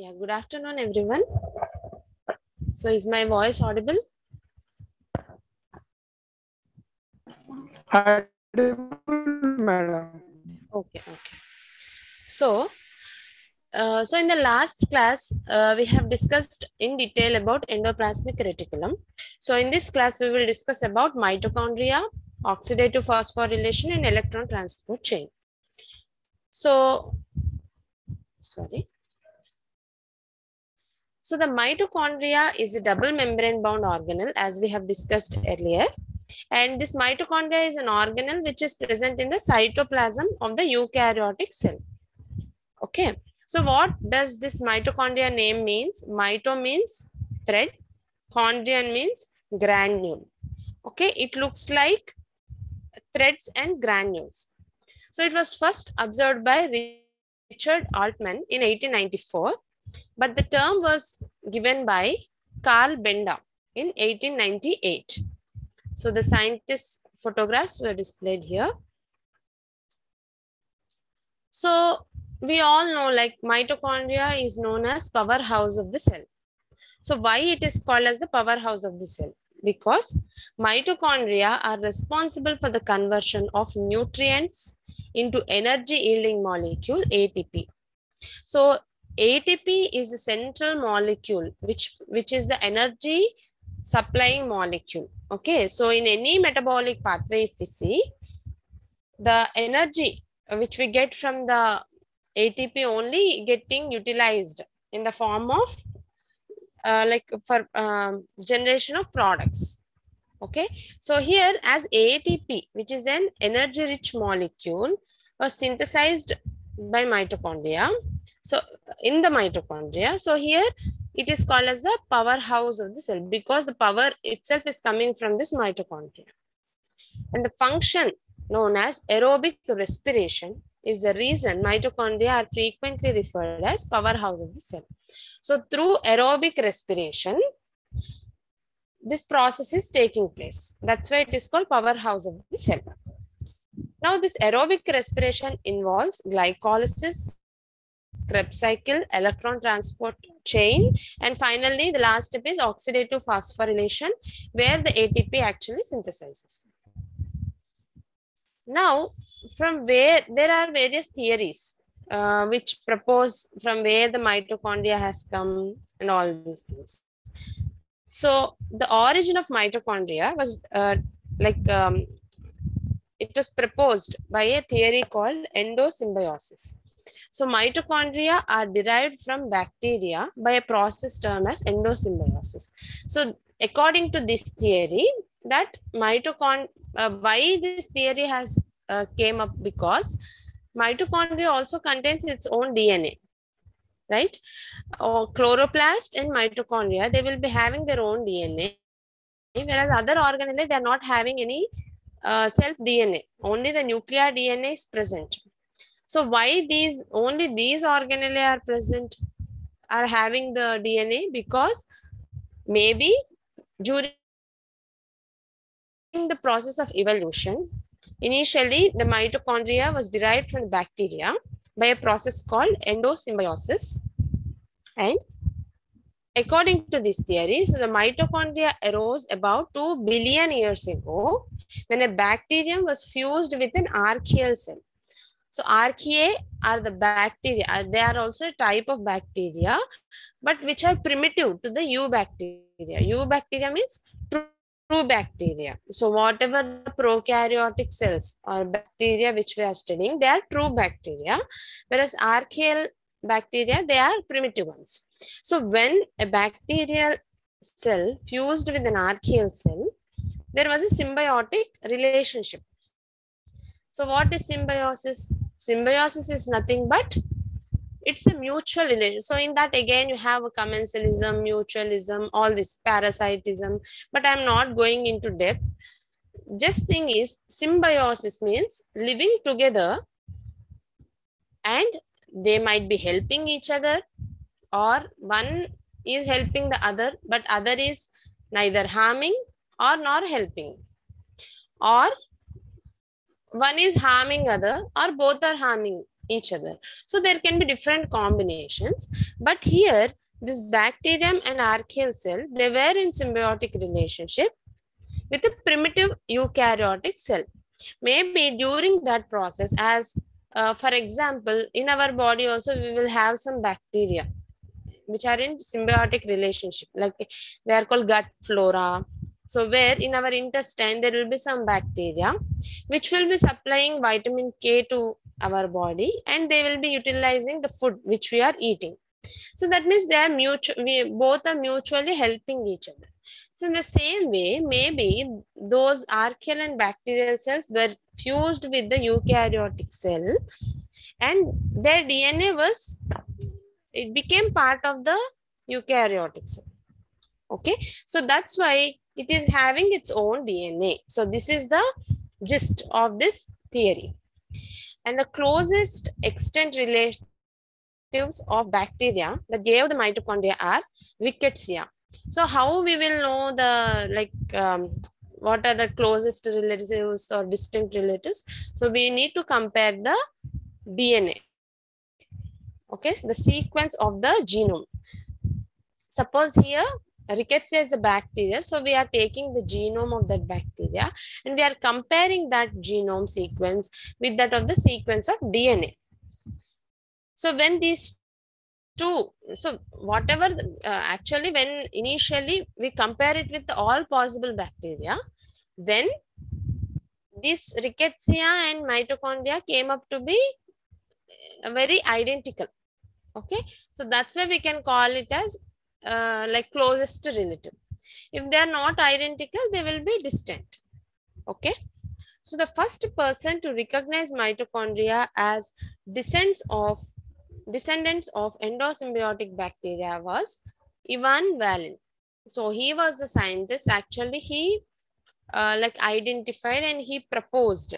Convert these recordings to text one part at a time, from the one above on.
Yeah, good afternoon, everyone. So, is my voice audible? Audible, madam. Okay. So, in the last class, we have discussed in detail about endoplasmic reticulum. So, in this class, we will discuss about mitochondria, oxidative phosphorylation, and electron transport chain. So, sorry. So, the mitochondria is a double membrane bound organelle, as we have discussed earlier. And this mitochondria is an organelle which is present in the cytoplasm of the eukaryotic cell. Okay. So what does this mitochondria name means? Mito means thread. Chondrion means granule. Okay. It looks like threads and granules. So it was first observed by Richard Altman in 1894, but the term was given by Carl Benda in 1898. So the scientists' photographs were displayed here. So we all know like mitochondria is known as powerhouse of the cell. So why it is called as the powerhouse of the cell? Because mitochondria are responsible for the conversion of nutrients into energy yielding molecule ATP. So ATP is a central molecule which is the energy supplying molecule. Okay, so in any metabolic pathway, if we see, the energy which we get from the ATP only getting utilized in the form of generation of products. Okay, so here as ATP, which is an energy rich molecule, was synthesized by mitochondria. So in the mitochondria, so here it is called as the powerhouse of the cell because the power itself is coming from this mitochondria. And the function known as aerobic respiration is the reason mitochondria are frequently referred as powerhouse of the cell. So through aerobic respiration, this process is taking place. That's why it is called powerhouse of the cell. Now this aerobic respiration involves glycolysis, Krebs cycle, electron transport chain, and finally the last step is oxidative phosphorylation, where the ATP actually synthesizes. Now, from where there are various theories which propose from where the mitochondria has come and all these things. So the origin of mitochondria was it was proposed by a theory called endosymbiosis. So mitochondria are derived from bacteria by a process termed as endosymbiosis. So according to this theory, that why this theory has came up because mitochondria also contains its own DNA, right? Or chloroplast and mitochondria, they will be having their own DNA, whereas other organelles, they are not having any self DNA. Only the nuclear DNA is present. So why only these organelles are present, are having the DNA? Because maybe during the process of evolution, initially the mitochondria was derived from the bacteria by a process called endosymbiosis. And according to this theory, so the mitochondria arose about 2 billion years ago when a bacterium was fused with an archaeal cell. So archaea are the bacteria. They are also a type of bacteria, but which are primitive to the eubacteria. Eubacteria means true bacteria. So whatever the prokaryotic cells or bacteria which we are studying, they are true bacteria, whereas archaeal bacteria, they are primitive ones. So when a bacterial cell fused with an archaeal cell, there was a symbiotic relationship. So what is symbiosis? Symbiosis is nothing but it's a mutual relation. So in that again you have a commensalism, mutualism, all this parasitism, but I'm not going into depth. Just thing is symbiosis means living together and they might be helping each other, or one is helping the other but other is neither harming or nor helping, or one is harming other or both are harming each other. So there can be different combinations, but here this bacterium and archaeal cell, they were in symbiotic relationship with a primitive eukaryotic cell. Maybe during that process, as for example, in our body also we will have some bacteria which are in symbiotic relationship, like they are called gut flora. So where in our intestine there will be some bacteria which will be supplying vitamin K to our body, and they will be utilizing the food which we are eating. So that means they are mutual, we both are mutually helping each other. So in the same way, maybe those archaeal and bacterial cells were fused with the eukaryotic cell, and their DNA was, it became part of the eukaryotic cell. Okay, so that's why it is having its own DNA. So this is the gist of this theory. And the closest extant relatives of bacteria that gave the mitochondria are rickettsia. So how we will know the what are the closest relatives or distinct relatives? So we need to compare the DNA. Okay, the sequence of the genome. Suppose here rickettsia is a bacteria, so we are taking the genome of that bacteria and we are comparing that genome sequence with that of the sequence of DNA. So when these two, so whatever actually when initially we compare it with all possible bacteria, then this rickettsia and mitochondria came up to be very identical. Okay, so that's why we can call it as like closest relative. If they are not identical, they will be distant. Okay, so the first person to recognize mitochondria as descendants of endosymbiotic bacteria was Ivan Valen. So he was the scientist. Actually, he identified and he proposed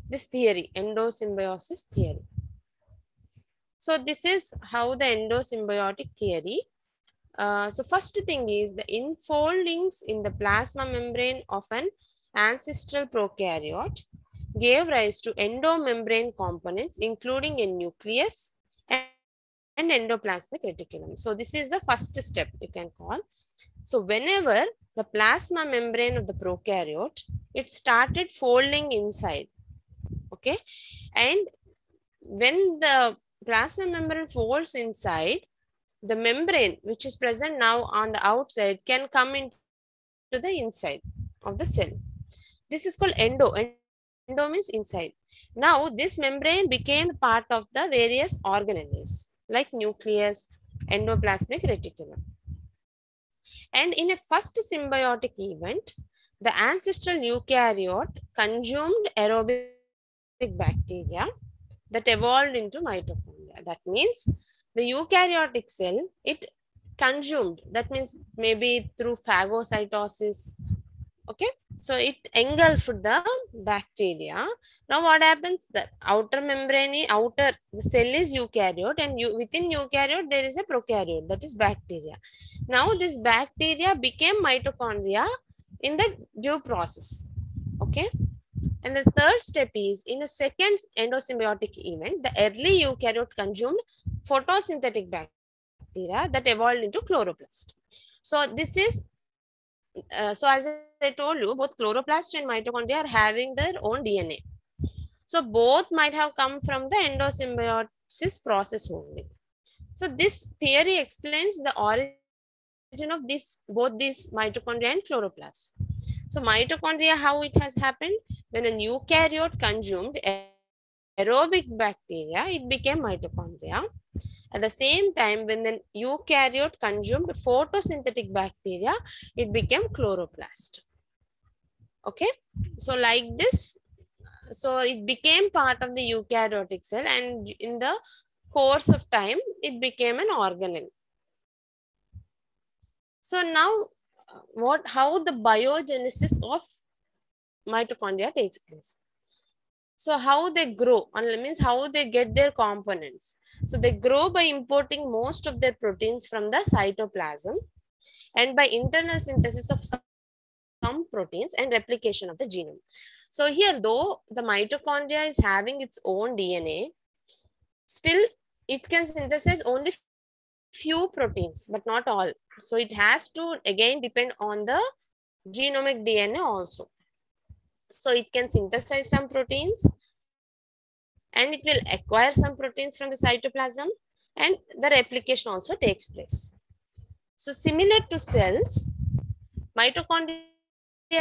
this theory, endosymbiosis theory. So this is how the endosymbiotic theory. So first thing is the infoldings in the plasma membrane of an ancestral prokaryote gave rise to endomembrane components, including a nucleus and endoplasmic reticulum. So this is the first step you can call. So whenever the plasma membrane of the prokaryote, it started folding inside. Okay, and when the plasma membrane folds inside, the membrane which is present now on the outside can come into the inside of the cell. This is called endo. Endo means inside. Now this membrane became part of the various organelles like nucleus, endoplasmic reticulum. And in a first symbiotic event, the ancestral eukaryote consumed aerobic bacteria that evolved into mitochondria. That means the eukaryotic cell, it consumed, that means maybe through phagocytosis. Okay, so it engulfed the bacteria. Now what happens? The outer membrane, the cell is eukaryote, and within eukaryote there is a prokaryote, that is bacteria. Now this bacteria became mitochondria in the due process. Okay, and the third step is in a second endosymbiotic event, the early eukaryote consumed photosynthetic bacteria that evolved into chloroplast. So this is so as I told you, both chloroplast and mitochondria are having their own DNA. So both might have come from the endosymbiosis process only. So this theory explains the origin of both these mitochondria and chloroplasts. So mitochondria, how it has happened? When an eukaryote consumed aerobic bacteria, it became mitochondria. At the same time, when the eukaryote consumed photosynthetic bacteria, it became chloroplast. Okay, so like this, so it became part of the eukaryotic cell, and in the course of time, it became an organelle. So now, how the biogenesis of mitochondria takes place. So how they grow, means how they get their components. So they grow by importing most of their proteins from the cytoplasm and by internal synthesis of some proteins and replication of the genome. So here, though the mitochondria is having its own DNA, Still, it can synthesize only few proteins, but not all. So it has to again depend on the genomic DNA also. So it can synthesize some proteins and it will acquire some proteins from the cytoplasm, and the replication also takes place. So similar to cells, mitochondria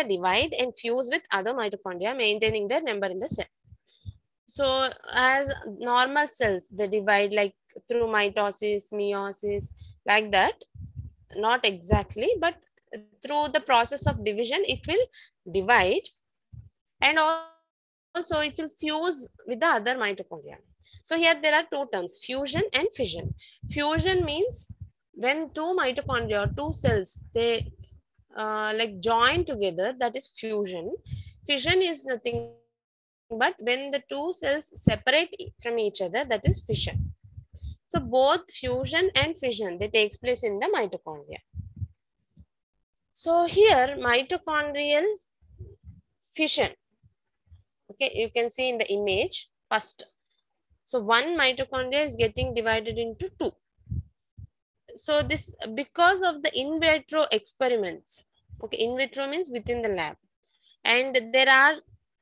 divide and fuse with other mitochondria, maintaining their number in the cell. So as normal cells, they divide like through mitosis, meiosis, like that. Not exactly, but through the process of division, it will divide, and also it will fuse with the other mitochondria. So here there are two terms, fusion and fission. Fusion means when two mitochondria, two cells, they like join together, that is fusion. Fission is nothing but when the two cells separate from each other, that is fission. So both fusion and fission, they takes place in the mitochondria. So here mitochondrial fission, okay, you can see in the image first. So one mitochondria is getting divided into two. So this because of the in vitro experiments. Okay, in vitro means within the lab. And there are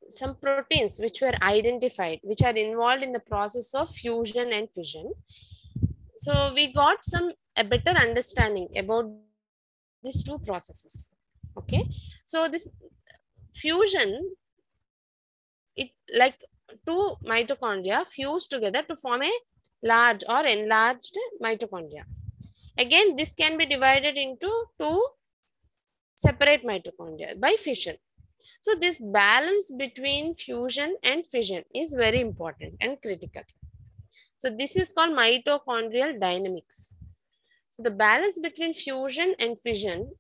some proteins which were identified, which are involved in the process of fusion and fission. So we got a better understanding about these two processes. Okay, so this fusion, it like two mitochondria fuse together to form a large or enlarged mitochondria. Again, this can be divided into two separate mitochondria by fission. So this balance between fusion and fission is very important and critical. So this is called mitochondrial dynamics. So the balance between fusion and fission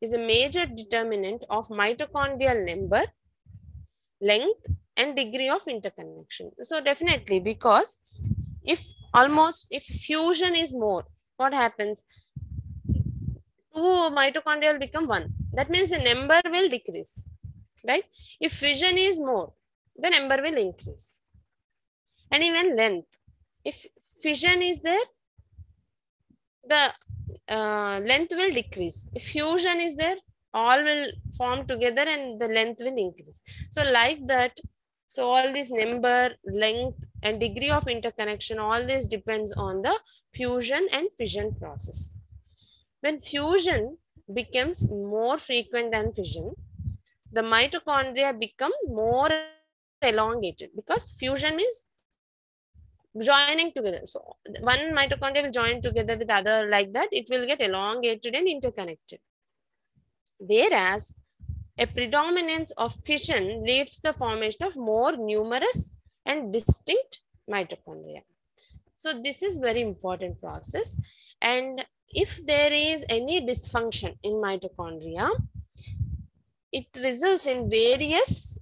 is a major determinant of mitochondrial number, length, and degree of interconnection. So definitely, because if fusion is more, what happens? Two mitochondria will become one. That means the number will decrease, right? If fission is more, the number will increase. And even length. If fission is there, the length will decrease. If fusion is there, all will form together and the length will increase. So like that, so all this number, length, and degree of interconnection, all this depends on the fusion and fission process. When fusion becomes more frequent than fission, the mitochondria become more elongated, because fusion means joining together. So one mitochondria will join together with other, like that it will get elongated and interconnected. Whereas a predominance of fission leads to the formation of more numerous and distinct mitochondria. So this is very important process. And if there is any dysfunction in mitochondria, it results in various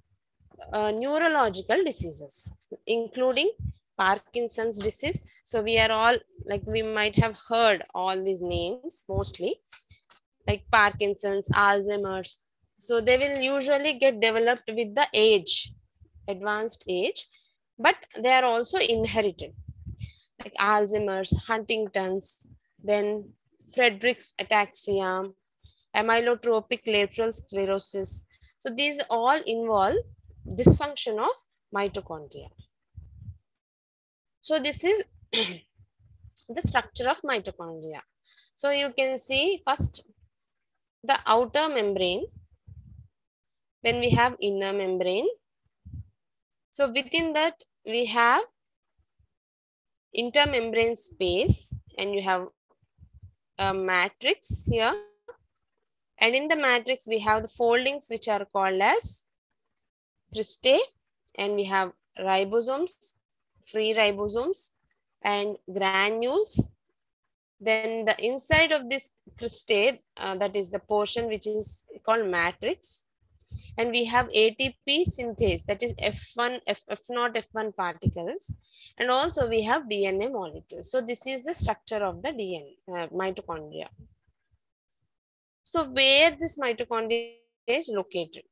neurological diseases, including Parkinson's disease. So we are all like, we might have heard all these names mostly, like Parkinson's, Alzheimer's. So they will usually get developed with the age, advanced age, but they are also inherited, like Alzheimer's, Huntington's, then Friedreich's ataxia, amyotrophic lateral sclerosis. So these all involve dysfunction of mitochondria. So this is the structure of mitochondria. So you can see first the outer membrane, then we have inner membrane. So within that we have intermembrane space, and you have a matrix here. And in the matrix we have the foldings which are called as cristae, and we have ribosomes, free ribosomes, and granules. Then the inside of this cristae, that is the portion which is called matrix. And we have ATP synthase, that is F1, F0, F1 particles. And also we have DNA molecules. So this is the structure of the DNA, mitochondria. So where this mitochondria is located?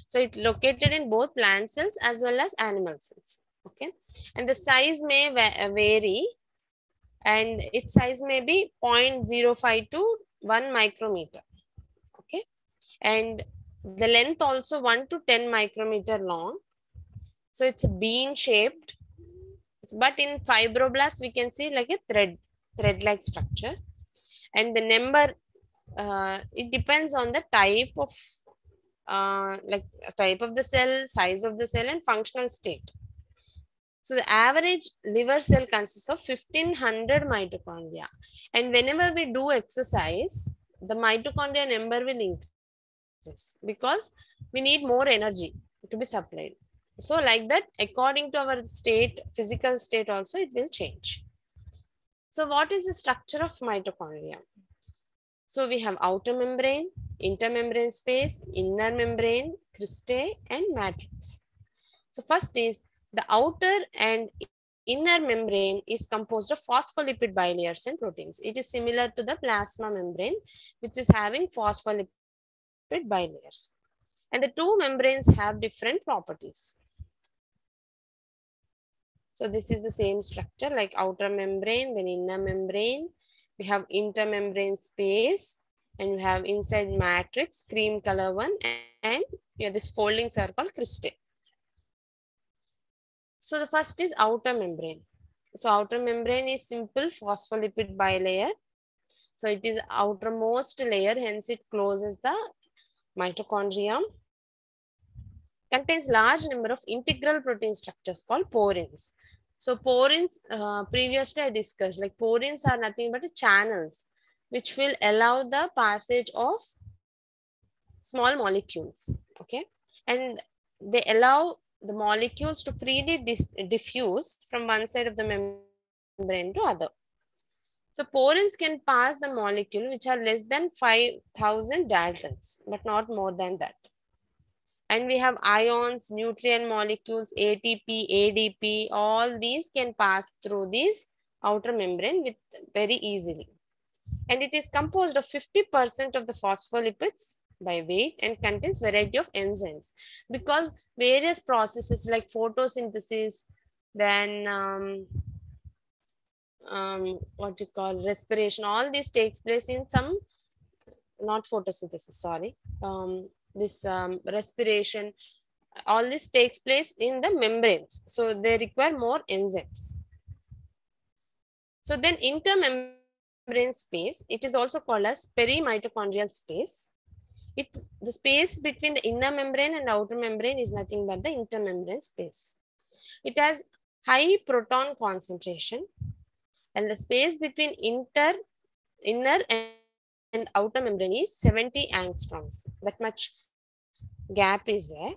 So it's located in both plant cells as well as animal cells. Okay, and the size may vary, and its size may be 0.05 to 1 micrometer. Okay, and the length also 1 to 10 micrometer long. So it's a bean shaped, but in fibroblasts we can see like a thread like structure. And the number, it depends on the type of type of the cell, size of the cell, and functional state. So the average liver cell consists of 1500 mitochondria, and whenever we do exercise, the mitochondria number will increase because we need more energy to be supplied. So like that, according to our state, physical state also, it will change. So what is the structure of mitochondria? So we have outer membrane, intermembrane space, inner membrane, cristae, and matrix. So first is the outer and inner membrane is composed of phospholipid bilayers and proteins. It is similar to the plasma membrane, which is having phospholipid bilayers. And the two membranes have different properties. So this is the same structure like outer membrane, then inner membrane. We have intermembrane space, and we have inside matrix, cream color one, and this foldings are called cristae. So the first is outer membrane. So outer membrane is simple phospholipid bilayer. So it is outermost layer, hence it closes the mitochondrium. Contains large number of integral protein structures called porins. So porins, previously I discussed, like porins are nothing but channels which will allow the passage of small molecules. Okay, and they allow the molecules to freely diffuse from one side of the membrane to other. So porins can pass the molecule which are less than 5000 daltons, but not more than that. And we have ions, nutrient molecules, ATP, ADP, all these can pass through this outer membrane with very easily. And it is composed of 50% of the phospholipids by weight and contains variety of enzymes, because various processes like photosynthesis, then what you call respiration, all this takes place in some, not photosynthesis, sorry, this respiration, all this takes place in the membranes, so they require more enzymes. So then intermembrane space, it is also called as perimitochondrial space. It's the space between the inner membrane and outer membrane is nothing but the intermembrane space. It has high proton concentration, and the space between inner and outer membrane is 70 angstroms. That much gap is there.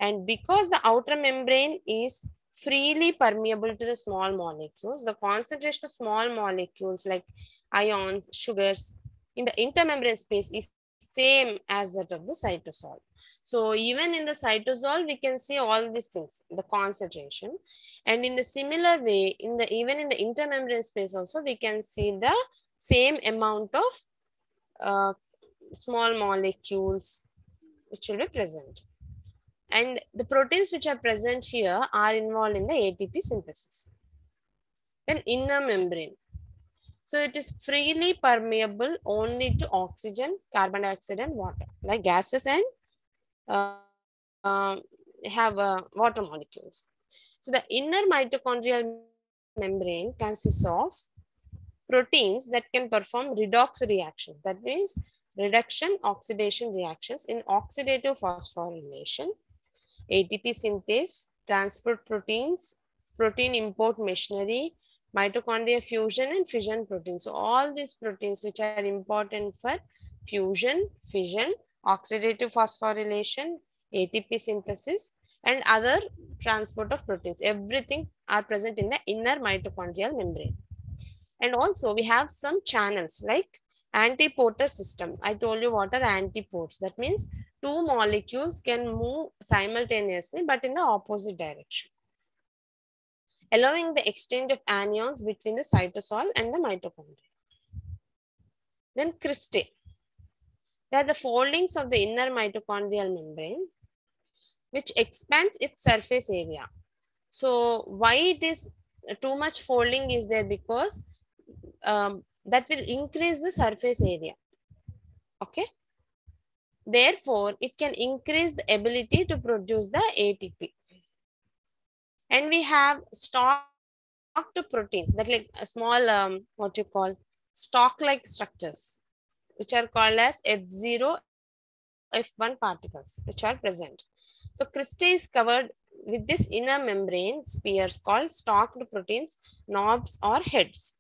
And because the outer membrane is freely permeable to the small molecules, the concentration of small molecules like ions, sugars in the intermembrane space is same as that of the cytosol. So even in the cytosol, we can see all these things, the concentration. And in the similar way, even in the intermembrane space also, we can see the same amount of small molecules which will be present. And the proteins which are present here are involved in the ATP synthesis. Then inner membrane. So it is freely permeable only to oxygen, carbon dioxide, and water, like gases and have water molecules. So the inner mitochondrial membrane consists of proteins that can perform redox reactions. That means reduction oxidation reactions in oxidative phosphorylation, ATP synthase, transport proteins, protein import machinery, mitochondria fusion, and fission proteins. So all these proteins which are important for fusion, fission, oxidative phosphorylation, ATP synthesis, and other transport of proteins, everything are present in the inner mitochondrial membrane. And also we have some channels like antiporter system. I told you what are antiports. That means two molecules can move simultaneously but in the opposite direction, allowing the exchange of anions between the cytosol and the mitochondria. Then cristae. They are the foldings of the inner mitochondrial membrane which expands its surface area. So why it is too much folding is there? Because that will increase the surface area. Okay. Therefore, it can increase the ability to produce the ATP. And we have stocked proteins that like a small, what you call, stalk-like structures, which are called as F0, F1 particles, which are present. So crystal is covered with this inner membrane spheres called stalked proteins, knobs or heads.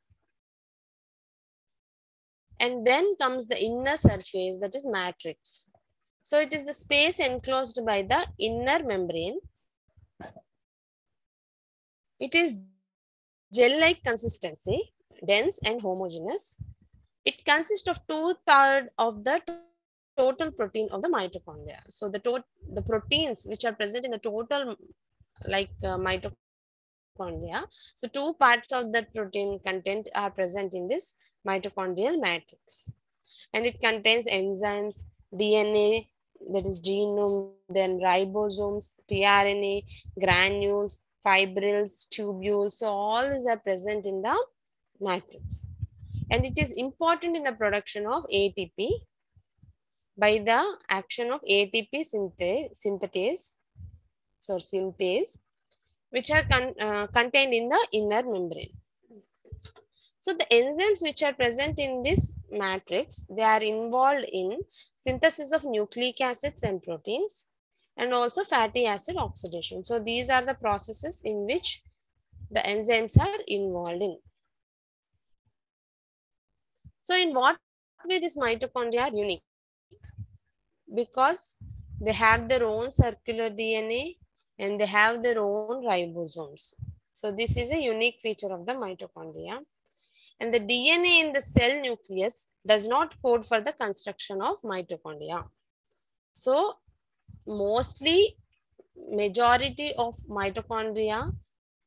And then comes the inner surface, that is matrix. So it is the space enclosed by the inner membrane. It is gel-like consistency, dense and homogeneous. It consists of 2/3 of the total protein of the mitochondria. So the proteins which are present in the total mitochondria. So 2 parts of that protein content are present in this mitochondrial matrix. And it contains enzymes, DNA, that is genome, then ribosomes, tRNA, granules, fibrils, tubules. So all these are present in the matrix. And it is important in the production of ATP by the action of ATP synthase, which are contained in the inner membrane. So the enzymes which are present in this matrix, they are involved in synthesis of nucleic acids and proteins, and also fatty acid oxidation. So these are the processes in which the enzymes are involved in. So in what way this mitochondria are unique? Because they have their own circular DNA and they have their own ribosomes. So this is a unique feature of the mitochondria. And the DNA in the cell nucleus does not code for the construction of mitochondria. So mostly majority of mitochondria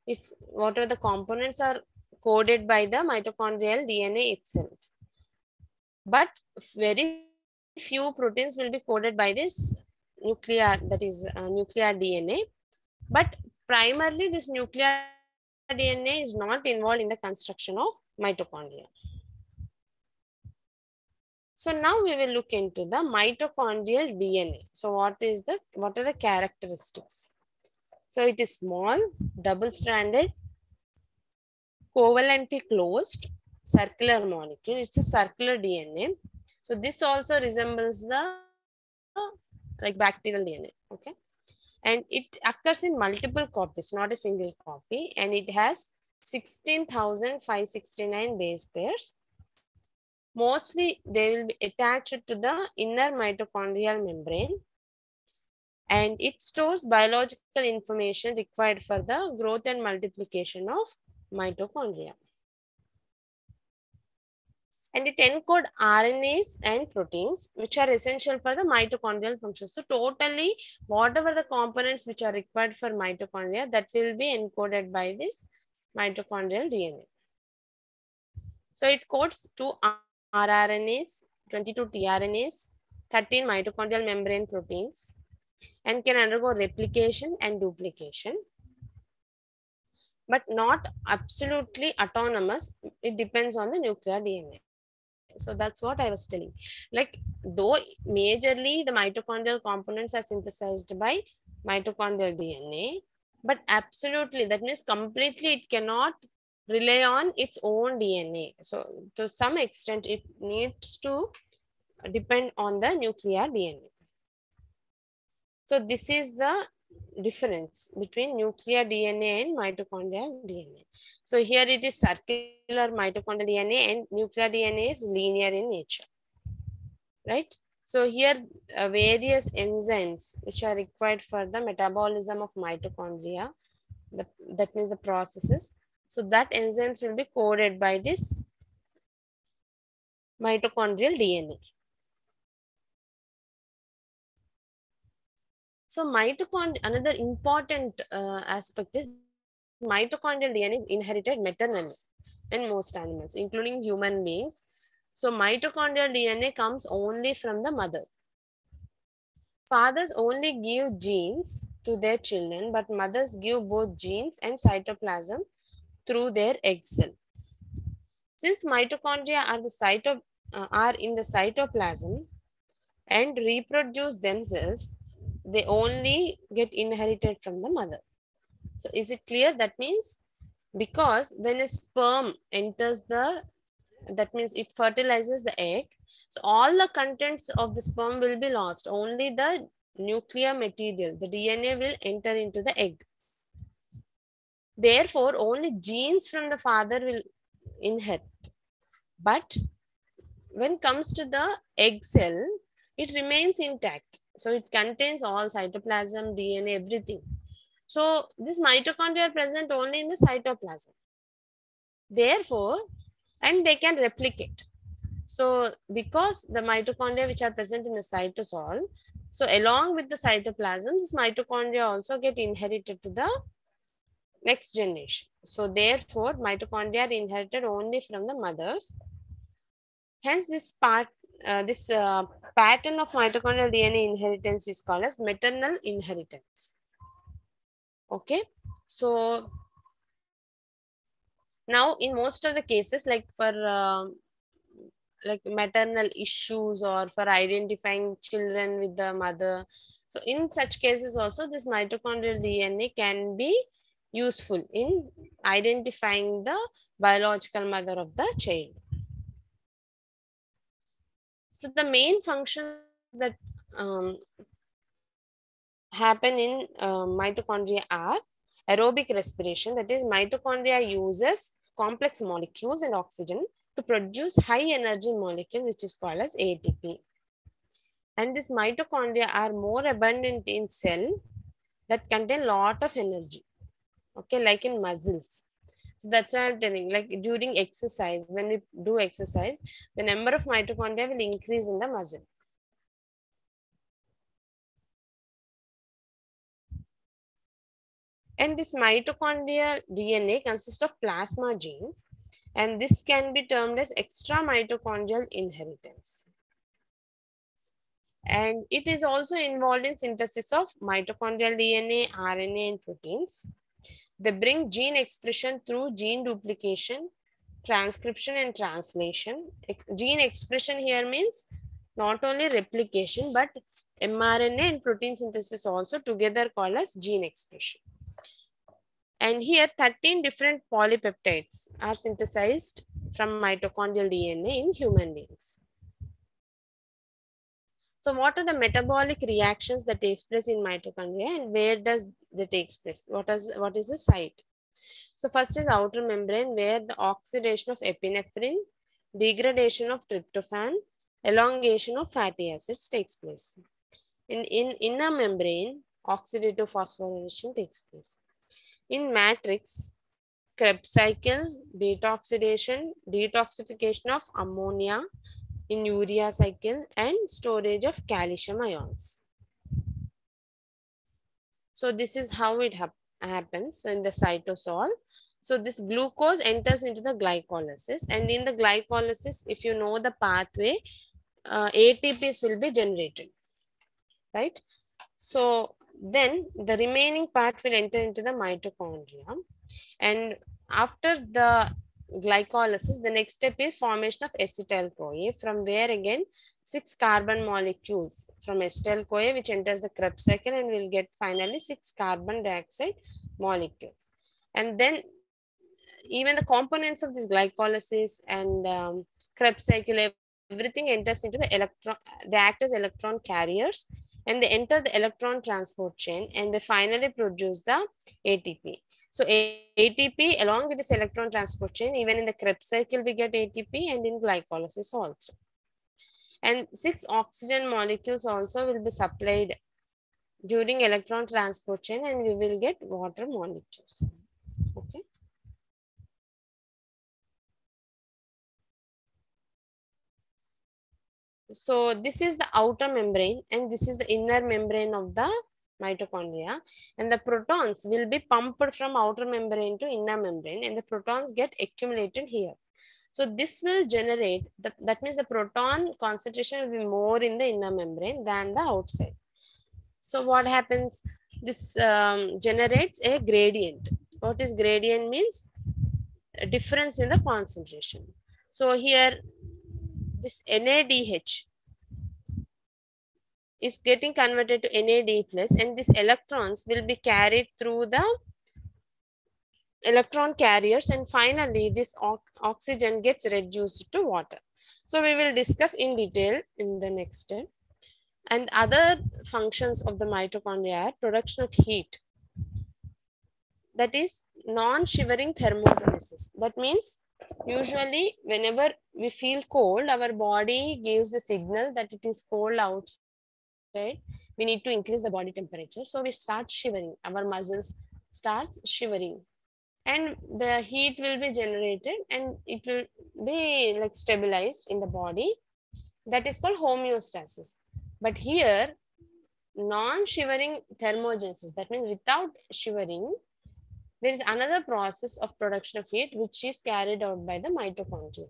is what are the components are coded by the mitochondrial DNA itself. But very few proteins will be coded by this nuclear, that is nuclear DNA. But primarily this nuclear DNA is not involved in the construction of mitochondria. So now we will look into the mitochondrial DNA. So what are the characteristics? So it is small, double-stranded, covalently closed, circular molecule. It's a circular DNA. So this also resembles the bacterial DNA. Okay. And it occurs in multiple copies, not a single copy, and it has 16,569 base pairs. Mostly they will be attached to the inner mitochondrial membrane, and it stores biological information required for the growth and multiplication of mitochondria. And it encodes RNAs and proteins, which are essential for the mitochondrial function. So totally, whatever the components which are required for mitochondria, that will be encoded by this mitochondrial DNA. So it codes 2 rRNAs, 22 tRNAs, 13 mitochondrial membrane proteins, and can undergo replication and duplication, but not absolutely autonomous. It depends on the nuclear DNA. So that's what I was telling. Like, though majorly the mitochondrial components are synthesized by mitochondrial DNA, but absolutely, that means completely it cannot rely on its own DNA. So to some extent, it needs to depend on the nuclear DNA. So this is the difference between nuclear DNA and mitochondrial DNA. So here it is circular mitochondrial DNA and nuclear DNA is linear in nature, right? So here various enzymes which are required for the metabolism of mitochondria, that means the processes. So that enzymes will be coded by this mitochondrial DNA. So another important aspect is mitochondrial DNA is inherited maternally in most animals, including human beings. So mitochondrial DNA comes only from the mother. Fathers only give genes to their children, but mothers give both genes and cytoplasm through their egg cell. Since mitochondria are in the cytoplasm and reproduce themselves, they only get inherited from the mother. So is it clear? That means because when a sperm enters that means it fertilizes the egg, so all the contents of the sperm will be lost. Only the nuclear material, the DNA, will enter into the egg. Therefore, only genes from the father will inherit. But when it comes to the egg cell, it remains intact. So it contains all cytoplasm, DNA, everything. So this mitochondria are present only in the cytoplasm. Therefore, and they can replicate. So because the mitochondria which are present in the cytosol, so along with the cytoplasm, this mitochondria also get inherited to the next generation. So therefore, mitochondria are inherited only from the mothers. Hence, this pattern of mitochondrial DNA inheritance is called as maternal inheritance. Okay, so now in most of the cases, like for like maternal issues or for identifying children with the mother, so in such cases also this mitochondrial DNA can be useful in identifying the biological mother of the child. So the main functions that happen in mitochondria are aerobic respiration, that is mitochondria uses complex molecules and oxygen to produce high energy molecule which is called as ATP. And these mitochondria are more abundant in cell that contain lot of energy, okay, like in muscles. So that's why I'm telling, like during exercise, when we do exercise, the number of mitochondria will increase in the muscle. And this mitochondrial DNA consists of plasma genes, and this can be termed as extra mitochondrial inheritance. And it is also involved in synthesis of mitochondrial DNA, RNA, and proteins. They bring gene expression through gene duplication, transcription, and translation. Gene expression here means not only replication, but mRNA and protein synthesis also together called as gene expression. And here 13 different polypeptides are synthesized from mitochondrial DNA in human beings. So what are the metabolic reactions that takes place in mitochondria and where does they take place? What is the site? So first is outer membrane, where the oxidation of epinephrine, degradation of tryptophan, elongation of fatty acids takes place. In inner membrane, oxidative phosphorylation takes place. In matrix, Krebs cycle, beta oxidation, detoxification of ammonia in urea cycle, and storage of calcium ions. So this is how it happens in the cytosol. So this glucose enters into the glycolysis, and in the glycolysis, if you know the pathway, ATPs will be generated, right? So then the remaining part will enter into the mitochondria, and after the glycolysis, the next step is formation of acetyl-CoA, from where again 6 carbon molecules from acetyl-CoA which enters the Krebs cycle and will get finally 6 carbon dioxide molecules. And then even the components of this glycolysis and Krebs cycle, everything enters into the electron, they act as electron carriers, and they enter the electron transport chain, and they finally produce the ATP. So ATP along with this electron transport chain, even in the Krebs cycle we get ATP, and in glycolysis also. And 6 oxygen molecules also will be supplied during electron transport chain, and we will get water molecules. Okay. So this is the outer membrane and this is the inner membrane of the mitochondria, and the protons will be pumped from outer membrane to inner membrane, and the protons get accumulated here. So this will generate, that means the proton concentration will be more in the inner membrane than the outside. So what happens? This generates a gradient. What is gradient means? A difference in the concentration. So here this NADH is getting converted to NAD plus, and these electrons will be carried through the electron carriers, and finally this oxygen gets reduced to water. So we will discuss in detail in the next step. And other functions of the mitochondria are production of heat, that is non-shivering thermogenesis. That means usually whenever we feel cold, our body gives the signal that it is cold outside. We need to increase the body temperature. So we start shivering. Our muscles starts shivering, and the heat will be generated and it will be like stabilized in the body. That is called homeostasis. But here non-shivering thermogenesis, that means without shivering, there is another process of production of heat which is carried out by the mitochondria.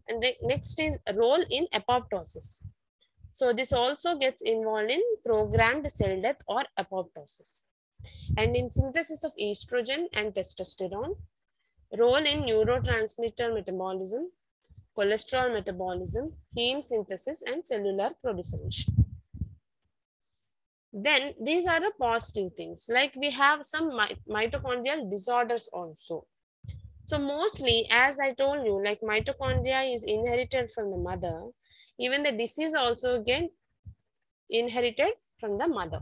And the next is role in apoptosis. So this also gets involved in programmed cell death or apoptosis. And in synthesis of estrogen and testosterone, role in neurotransmitter metabolism, cholesterol metabolism, heme synthesis, and cellular proliferation. Then these are the positive things, like we have some mitochondrial disorders also. So mostly, as I told you, like mitochondria is inherited from the mother, even the disease also get inherited from the mother.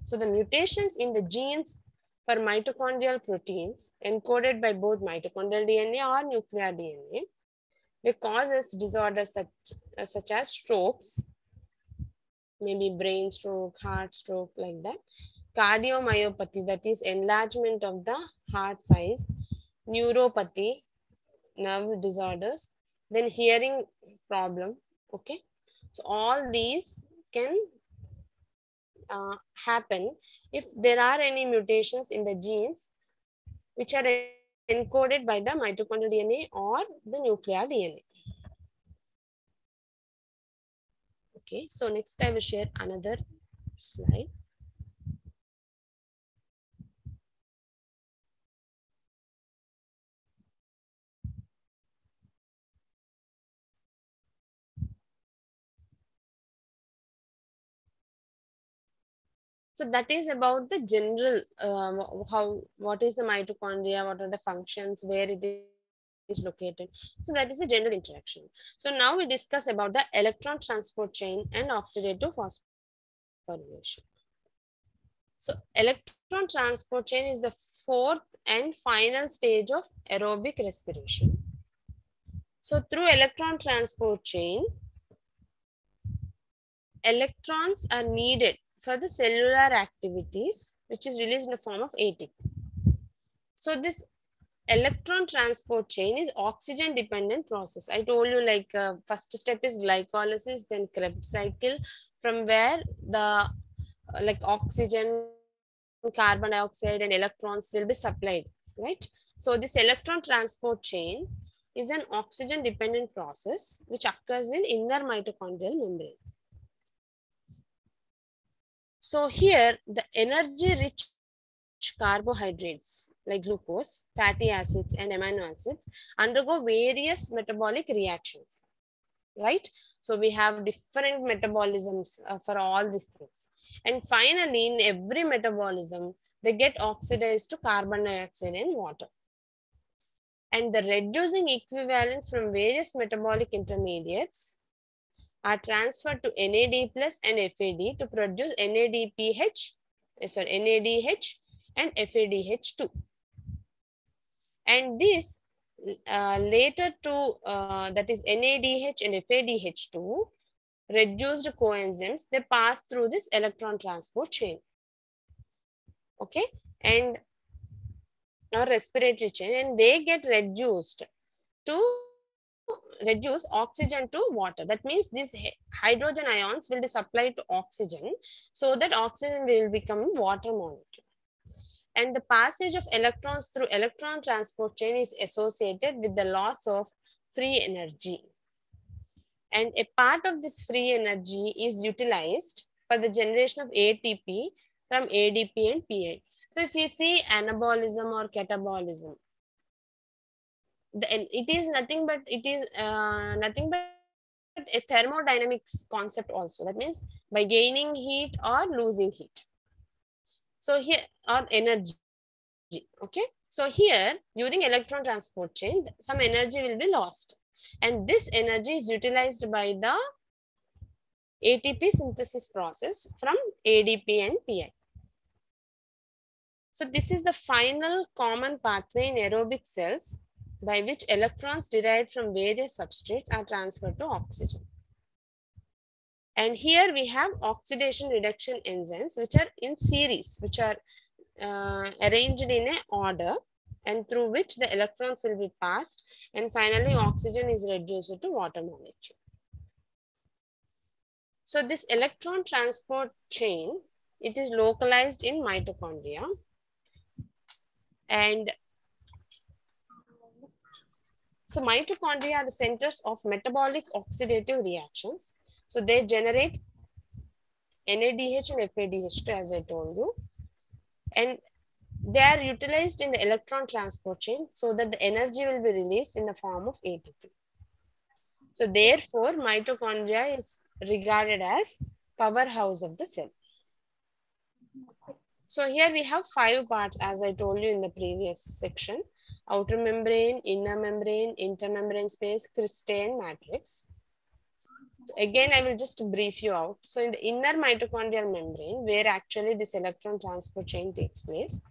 So the mutations in the genes for mitochondrial proteins encoded by both mitochondrial DNA or nuclear DNA, they causes disorders such as strokes, maybe brain stroke, heart stroke, like that. Cardiomyopathy, that is enlargement of the heart size. Neuropathy, nerve disorders. Then hearing problem. Okay. So all these can happen if there are any mutations in the genes which are encoded by the mitochondrial DNA or the nuclear DNA. Okay, so next I will share another slide. So that is about the general, what is the mitochondria, what are the functions, where it is located. So that is a general introduction. So now we discuss about the electron transport chain and oxidative phosphorylation. So electron transport chain is the fourth and final stage of aerobic respiration. So through electron transport chain, electrons are needed for the cellular activities, which is released in the form of ATP. So this electron transport chain is oxygen dependent process. I told you, like first step is glycolysis, then Krebs cycle, from where the like oxygen, carbon dioxide, and electrons will be supplied, right? So this electron transport chain is an oxygen dependent process which occurs in inner mitochondrial membrane. So here the energy rich carbohydrates like glucose, fatty acids, and amino acids undergo various metabolic reactions, right? So we have different metabolisms for all these things. And finally, in every metabolism, they get oxidized to carbon dioxide and water. And the reducing equivalents from various metabolic intermediates are transferred to NAD plus and FAD to produce NADH and FADH2. And this later to that is NADH and FADH2 reduced coenzymes, they pass through this electron transport chain. Okay, and or respiratory chain, and they get reduced to reduce oxygen to water. That means these hydrogen ions will be supplied to oxygen, so that oxygen will become water molecule. And the passage of electrons through electron transport chain is associated with the loss of free energy. And a part of this free energy is utilized for the generation of ATP from ADP and PI. So if you see anabolism or catabolism, it is nothing but a thermodynamics concept also. That means by gaining heat or losing heat. So here, or energy. Okay. So here, during electron transport chain, some energy will be lost. And this energy is utilized by the ATP synthesis process from ADP and PI. So this is the final common pathway in aerobic cells by which electrons derived from various substrates are transferred to oxygen. And here we have oxidation reduction enzymes, which are in series, which are arranged in an order, and through which the electrons will be passed, and finally oxygen is reduced to water molecule. So this electron transport chain, it is localized in mitochondria, and so mitochondria are the centers of metabolic oxidative reactions. So they generate NADH and FADH2, as I told you, and they are utilized in the electron transport chain so that the energy will be released in the form of ATP. So therefore, mitochondria is regarded as powerhouse of the cell. So here we have 5 parts, as I told you in the previous section: outer membrane, inner membrane, intermembrane space, cristae, and matrix. Again, I will just brief you out. So in the inner mitochondrial membrane, where actually this electron transport chain takes place,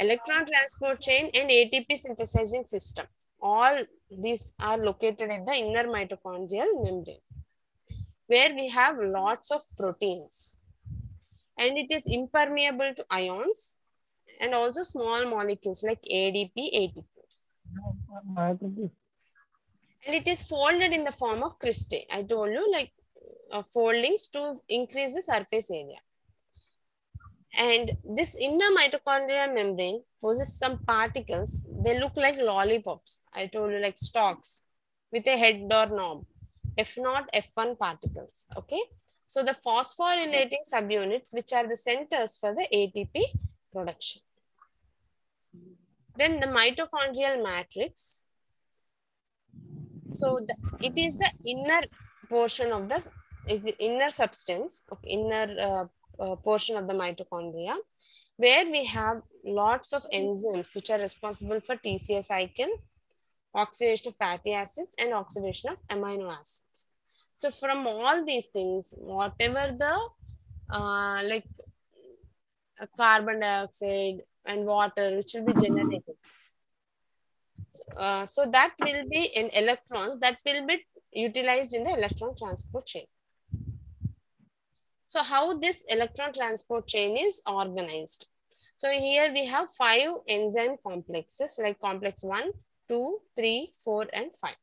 electron transport chain and ATP synthesizing system, all these are located in the inner mitochondrial membrane, where we have lots of proteins, and it is impermeable to ions and also small molecules like ADP, ATP. And it is folded in the form of cristae. I told you, like foldings to increase the surface area. And this inner mitochondrial membrane possesses some particles. They look like lollipops. I told you, like stalks with a head or knob. F0, F1 particles. Okay. So the phosphorylating subunits, which are the centers for the ATP production. Then the mitochondrial matrix. So it is the inner portion of the inner substance, okay, inner portion of the mitochondria, where we have lots of enzymes which are responsible for TCA cycle, oxidation of fatty acids, and oxidation of amino acids. So from all these things, whatever the carbon dioxide and water which will be generated, so that will be in electrons that will be utilized in the electron transport chain. So how this electron transport chain is organized? So here we have 5 enzyme complexes, like complex 1, 2, 3, 4, and 5.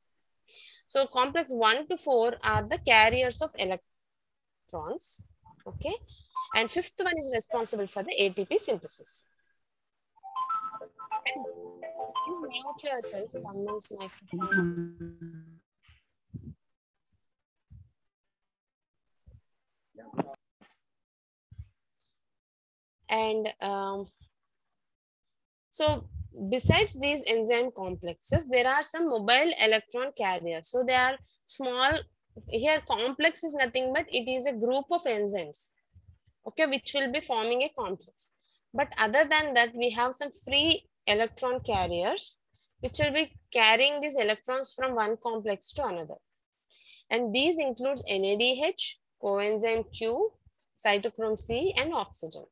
So complex 1 to 4 are the carriers of electrons. Okay. And 5th one is responsible for the ATP synthesis. And please mute yourself, someone's microphone. And so besides these enzyme complexes, there are some mobile electron carriers. So they are small. Here complex is nothing but it is a group of enzymes, okay, which will be forming a complex. But other than that, we have some free electron carriers which will be carrying these electrons from one complex to another. And these includes NADH, coenzyme Q, cytochrome C, and oxygen.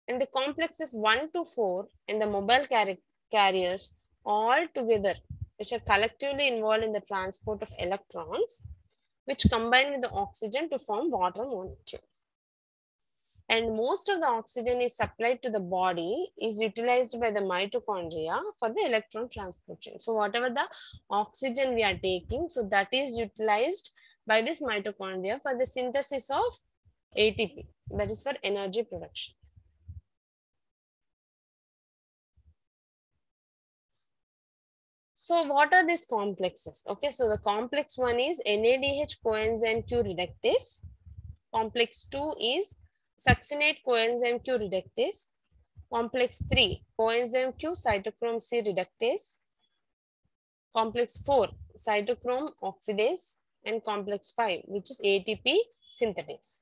And the complexes 1 to 4 and the mobile carriers all together, which are collectively involved in the transport of electrons, which combine with the oxygen to form water molecule. And most of the oxygen is supplied to the body is utilized by the mitochondria for the electron transport chain. So whatever the oxygen we are taking, so that is utilized by this mitochondria for the synthesis of ATP, that is for energy production. So what are these complexes? Okay, so the complex one is NADH coenzyme Q reductase. Complex 2 is succinate coenzyme Q reductase. Complex 3, coenzyme Q cytochrome C reductase. Complex 4, cytochrome oxidase. And complex 5, which is ATP synthetase.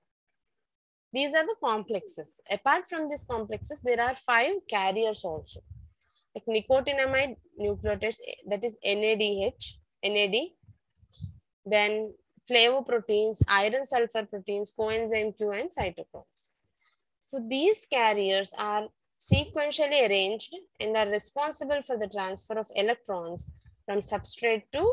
These are the complexes. Apart from these complexes, there are 5 carriers also. Like nicotinamide nucleotides, that is NADH, NAD. Then flavoproteins, iron sulfur proteins, coenzyme Q and cytochromes. So these carriers are sequentially arranged and are responsible for the transfer of electrons from substrate to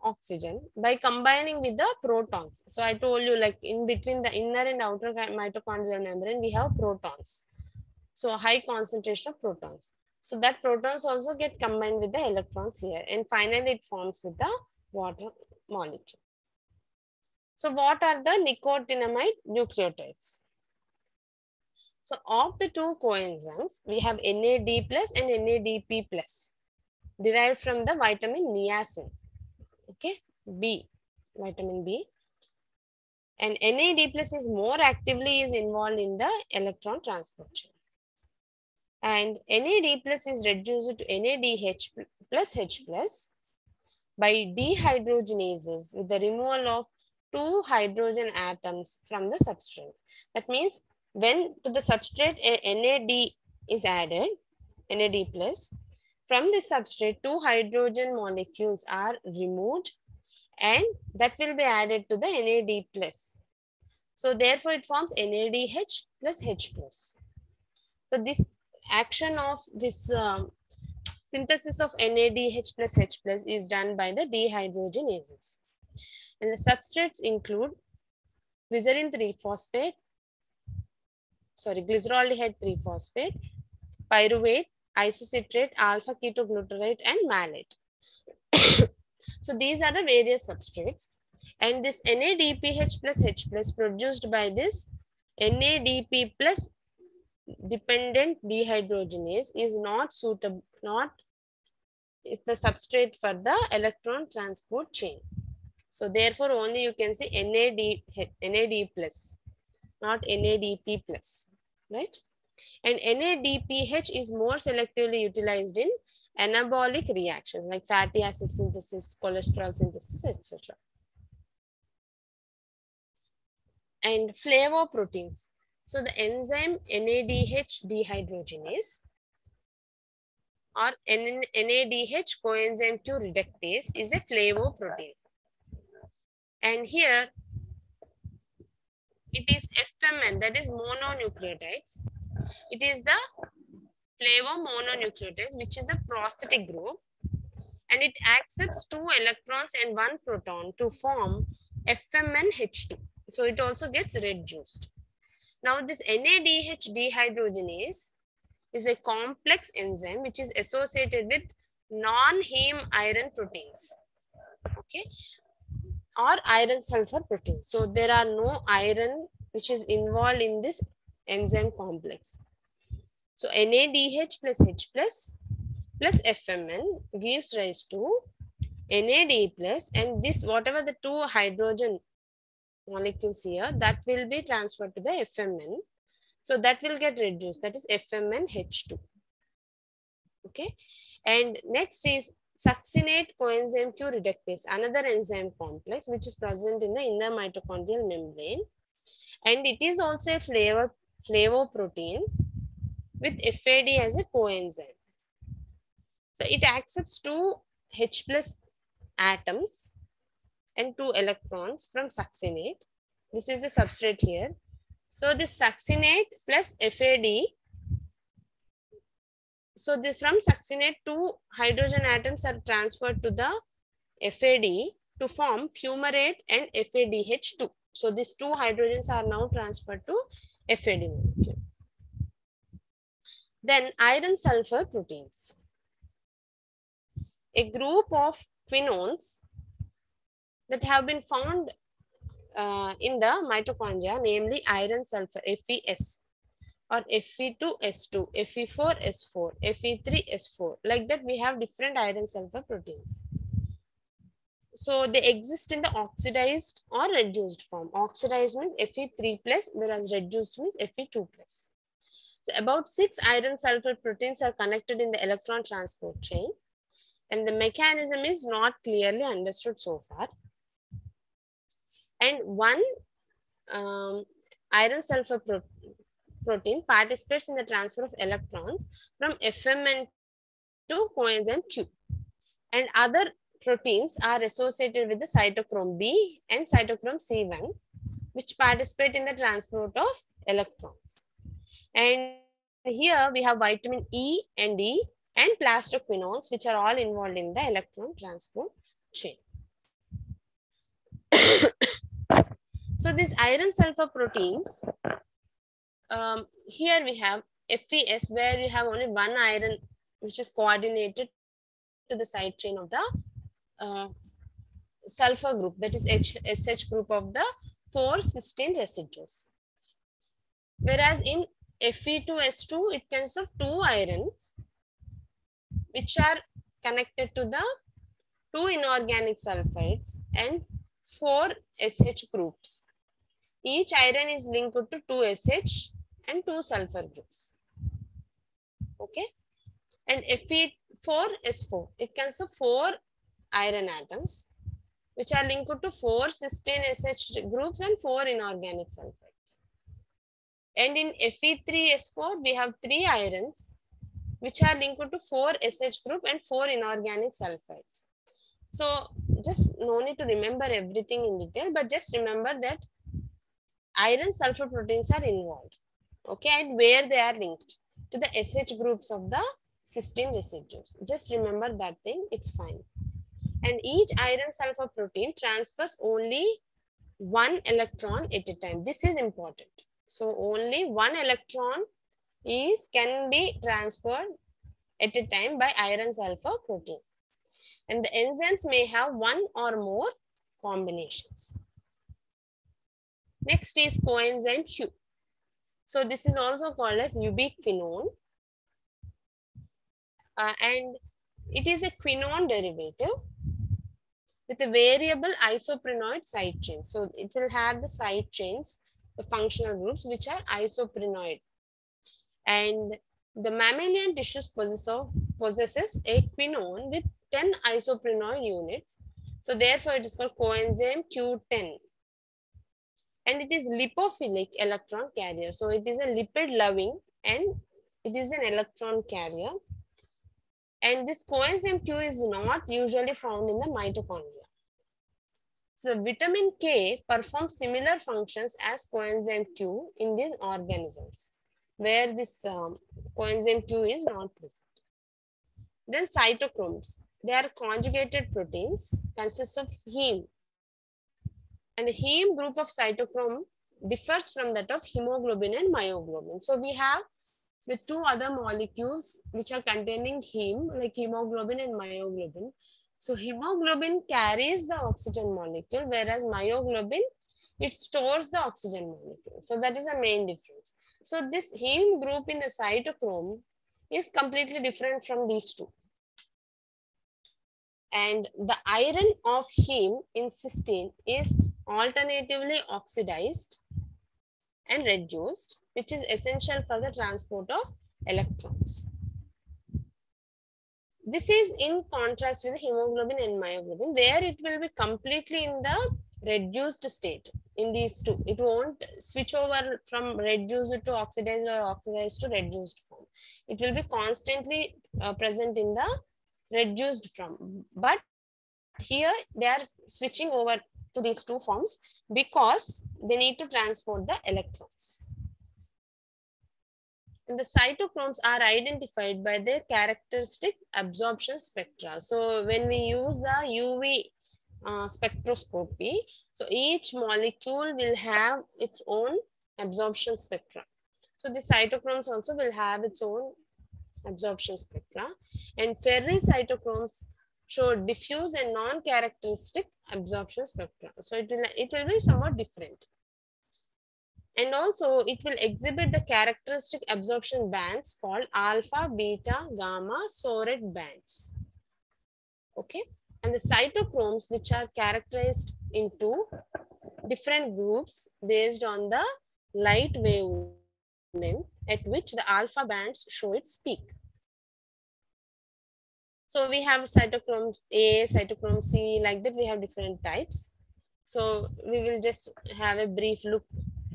oxygen by combining with the protons. So I told you, like in between the inner and outer mitochondrial membrane, we have protons. So high concentration of protons. So that protons also get combined with the electrons here, and finally it forms with the water molecule. So what are the nicotinamide nucleotides? So of the two coenzymes, we have NAD plus and NADP plus derived from the vitamin niacin. Okay, B, vitamin B. And NAD plus is more actively involved in the electron transport chain. And NAD plus is reduced to NADH plus H plus by dehydrogenases with the removal of 2 hydrogen atoms from the substrate. That means when to the substrate NAD is added, NAD plus, from the substrate 2 hydrogen molecules are removed and that will be added to the NAD plus. So therefore it forms NADH plus H plus. So this action of this synthesis of NADH plus H plus is done by the dehydrogenases. And the substrates include glycerine 3-phosphate, glyceraldehyde 3-phosphate, pyruvate, isocitrate, alpha ketoglutarate, and malate. So these are the various substrates. And this NADPH plus H plus produced by this NADP plus dependent dehydrogenase is not suitable, is the substrate for the electron transport chain. So therefore only you can say NAD plus, not NADP plus, right? And NADPH is more selectively utilized in anabolic reactions like fatty acid synthesis, cholesterol synthesis, etc. And flavoproteins. So the enzyme NADH dehydrogenase or NADH coenzyme Q reductase is a flavoprotein. And here it is FMN, that is mononucleotides. It is the flavomononucleotides, which is the prosthetic group, and it accepts 2 electrons and 1 proton to form FMNH2. So it also gets reduced. Now this NADH dehydrogenase is a complex enzyme which is associated with non-heme iron proteins, okay, or iron sulfur proteins. So there are no iron which is involved in this enzyme complex. So NADH plus H plus FMN gives rise to NAD plus, and this whatever the 2 hydrogen molecules here, that will be transferred to the FMN. So that will get reduced, that is FMNH2. Okay. And next is succinate coenzyme Q reductase, another enzyme complex which is present in the inner mitochondrial membrane. And it is also a flavoprotein with FAD as a coenzyme. So it accepts 2 H plus atoms and 2 electrons from succinate. This is the substrate here. So this succinate plus FAD, so from succinate 2 hydrogen atoms are transferred to the FAD to form fumarate and FADH2. So these 2 hydrogens are now transferred to FAD molecule. Then iron sulfur proteins. A group of quinones that have been found in the mitochondria, namely iron sulfur, FeS, or Fe2S2, Fe4S4, Fe3S4. Like that we have different iron sulfur proteins. So they exist in the oxidized or reduced form. Oxidized means Fe3 plus, whereas reduced means Fe2 plus. So about 6 iron sulfur proteins are connected in the electron transport chain, and the mechanism is not clearly understood so far. And one iron sulfur protein participates in the transfer of electrons from FMN to coenzyme Q. And other proteins are associated with the cytochrome B and cytochrome C1, which participate in the transport of electrons. And here we have vitamin E and D and plastoquinones, which are all involved in the electron transport chain. So these iron sulfur proteins, here we have FeS, where you have only one iron which is coordinated to the side chain of the uh, sulfur group, that is SH group of the 4 cysteine residues. Whereas in Fe2S2, it consists of 2 irons which are connected to the 2 inorganic sulfides and 4 SH groups. Each iron is linked to 2 SH and 2 sulfur groups. Okay. And Fe4S4, it consists of 4 iron atoms which are linked to 4 cysteine SH groups and 4 inorganic sulfides. And in Fe3S4, we have 3 irons which are linked to 4 SH group and 4 inorganic sulfides. So just no need to remember everything in detail, but just remember that iron sulfur proteins are involved. Okay, and where they are linked to the SH groups of the cysteine residues. Just remember that thing, it's fine. And each iron sulfur protein transfers only 1 electron at a time. This is important. So only 1 electron can be transferred at a time by iron sulfur protein. And the enzymes may have 1 or more combinations. Next is coenzyme Q. So this is also called as ubiquinone. And it is a quinone derivative with a variable isoprenoid side chain. So it will have the side chains, the functional groups, which are isoprenoid. And the mammalian tissues possesses a quinone with 10 isoprenoid units. So therefore it is called coenzyme Q10. And it is lipophilic electron carrier. So it is a lipid loving and it is an electron carrier. And this coenzyme Q is not usually found in the mitochondria. So the vitamin K performs similar functions as coenzyme Q in these organisms where this coenzyme Q is not present. Then cytochromes. They are conjugated proteins, consist of heme. And the heme group of cytochrome differs from that of hemoglobin and myoglobin. So we have the 2 other molecules which are containing heme, like hemoglobin and myoglobin. So hemoglobin carries the oxygen molecule, whereas myoglobin, it stores the oxygen molecule. So that is a main difference. So this heme group in the cytochrome is completely different from these 2. And the iron of heme in cysteine is alternatively oxidized and reduced, which is essential for the transport of electrons. This is in contrast with hemoglobin and myoglobin, where it will be completely in the reduced state in these 2. It won't switch over from reduced to oxidized or oxidized to reduced form. It will be constantly present in the reduced form. But here they are switching over to these 2 forms because they need to transport the electrons. And the cytochromes are identified by their characteristic absorption spectra. So when we use the UV spectroscopy, so each molecule will have its own absorption spectra. So the cytochromes also will have its own absorption spectra, and ferri cytochromes show diffuse and non-characteristic absorption spectra. So it will be somewhat different. And also it will exhibit the characteristic absorption bands called alpha, beta, gamma, Soret bands. Okay. And the cytochromes, which are characterized into different groups based on the light wavelength at which the alpha bands show its peak. So we have cytochrome A, cytochrome C, like that we have different types. So we will just have a brief look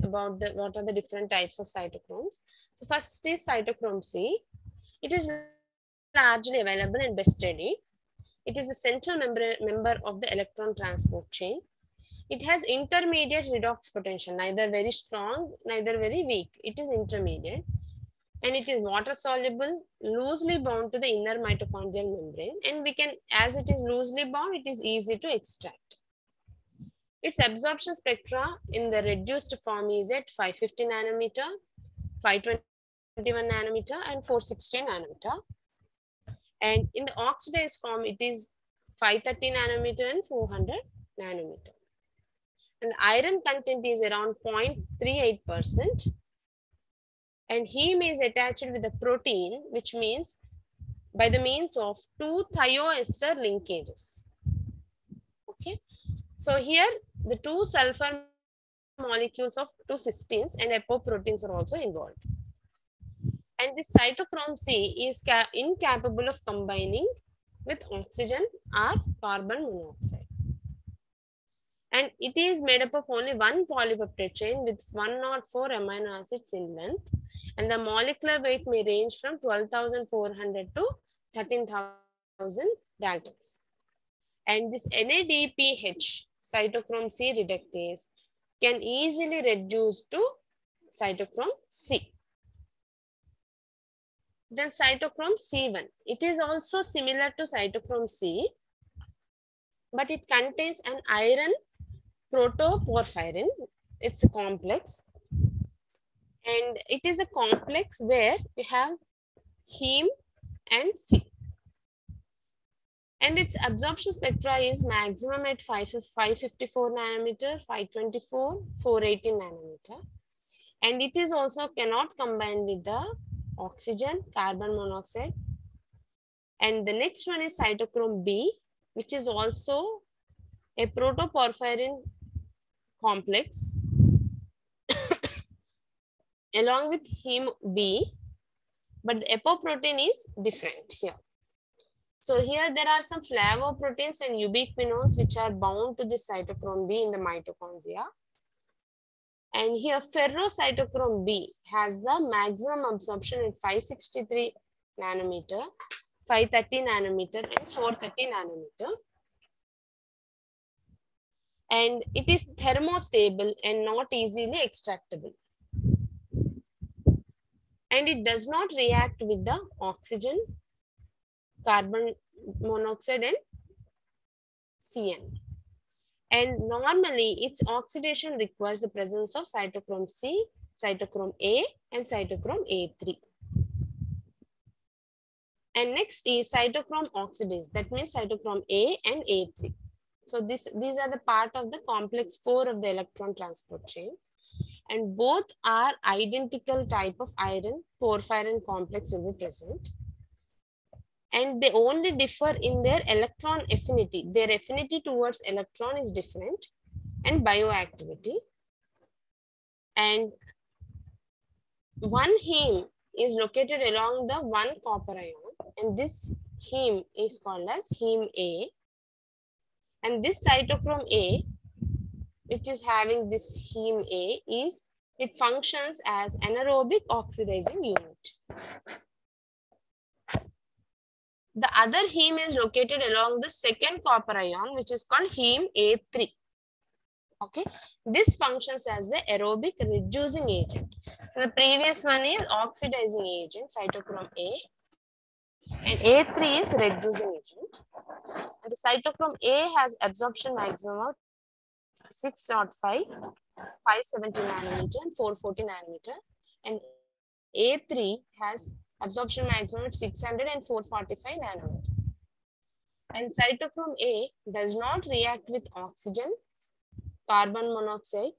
about what are the different types of cytochromes. So first is cytochrome C. It is largely available and best studied. It is a central member of the electron transport chain. It has intermediate redox potential, neither very strong, neither very weak. It is intermediate. And it is water soluble, loosely bound to the inner mitochondrial membrane. And we can, as it is loosely bound, it is easy to extract. Its absorption spectra in the reduced form is at 550 nanometer, 521 nanometer, and 416 nanometer. And in the oxidized form, it is 530 nanometer and 400 nanometer. And the iron content is around 0.38%. And heme is attached with a protein, which means by the means of two thioester linkages. Okay. So here the two sulfur molecules of two cysteines and apoproteins are also involved. And this cytochrome C is incapable of combining with oxygen or carbon monoxide. And it is made up of only one polypeptide chain with 104 amino acids in length. And the molecular weight may range from 12,400 to 13,000 daltons. And this NADPH, cytochrome C reductase, can easily reduce to cytochrome C. Then cytochrome C1. It is also similar to cytochrome C, but it contains an iron protoporphyrin. It's a complex. And it is a complex where you have heme and C. And its absorption spectra is maximum at 554 nanometer, 524, 418 nanometer. And it is also cannot combine with the oxygen, carbon monoxide. And the next one is cytochrome B, which is also a protoporphyrin complex along with heme B, but the apoprotein is different here. So here there are some flavoproteins and ubiquinones which are bound to the cytochrome B in the mitochondria. And here ferrocytochrome B has the maximum absorption at 563 nanometer, 530 nanometer and 430 nanometer. And it is thermostable and not easily extractable. And it does not react with the oxygen, carbon monoxide and CN. And normally its oxidation requires the presence of cytochrome C, cytochrome A and cytochrome A3. And next is cytochrome oxidase, that means cytochrome A and A3. So these are the part of the complex 4 of the electron transport chain. And both are identical type of iron porphyrin complex will be present. And they only differ in their electron affinity. Their affinity towards electron is different, and bioactivity. And one heme is located along the one copper ion, and this heme is called as heme A. And this cytochrome A, which is having this heme A, it functions as anaerobic oxidizing unit. The other heme is located along the second copper ion, which is called heme A3. Okay, this functions as the aerobic reducing agent. So the previous one is oxidizing agent, cytochrome A, and A3 is reducing agent. And the cytochrome A has absorption maximum of 605, 570 nanometer, and 440 nanometer, and A3 has absorption maximum at 600 and 445 nanometer. And cytochrome A does not react with oxygen, carbon monoxide,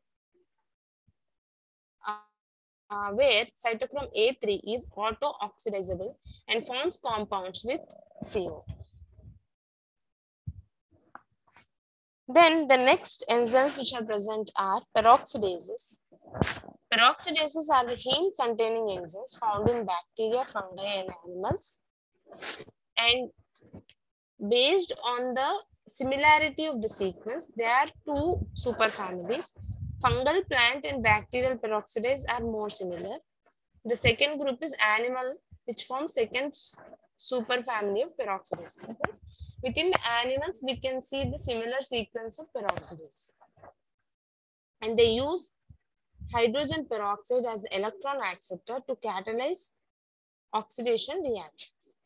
where cytochrome A3 is auto-oxidizable and forms compounds with CO. Then the next enzymes which are present are peroxidases. Peroxidases are the heme-containing enzymes found in bacteria, fungi, and animals. And based on the similarity of the sequence, there are two superfamilies. Fungal, plant, and bacterial peroxidase are more similar. The second group is animal, which forms second superfamily of peroxidases. Because within the animals, we can see the similar sequence of peroxidase. And they use hydrogen peroxide as the electron acceptor to catalyze oxidation reactions.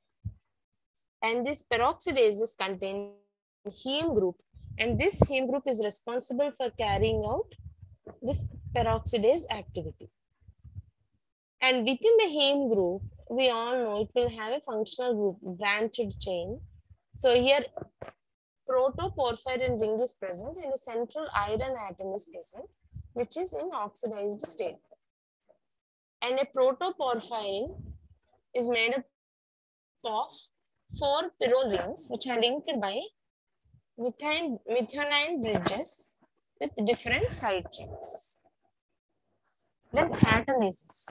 And this peroxidases contain heme group, and this heme group is responsible for carrying out this peroxidase activity. And within the heme group, we all know it will have a functional group, branched chain. So here protoporphyrin ring is present and a central iron atom is present, which is in oxidized state. And a protoporphyrin is made up of 4 pyrrole rings, which are linked by methionine bridges with different side chains. Then catalases.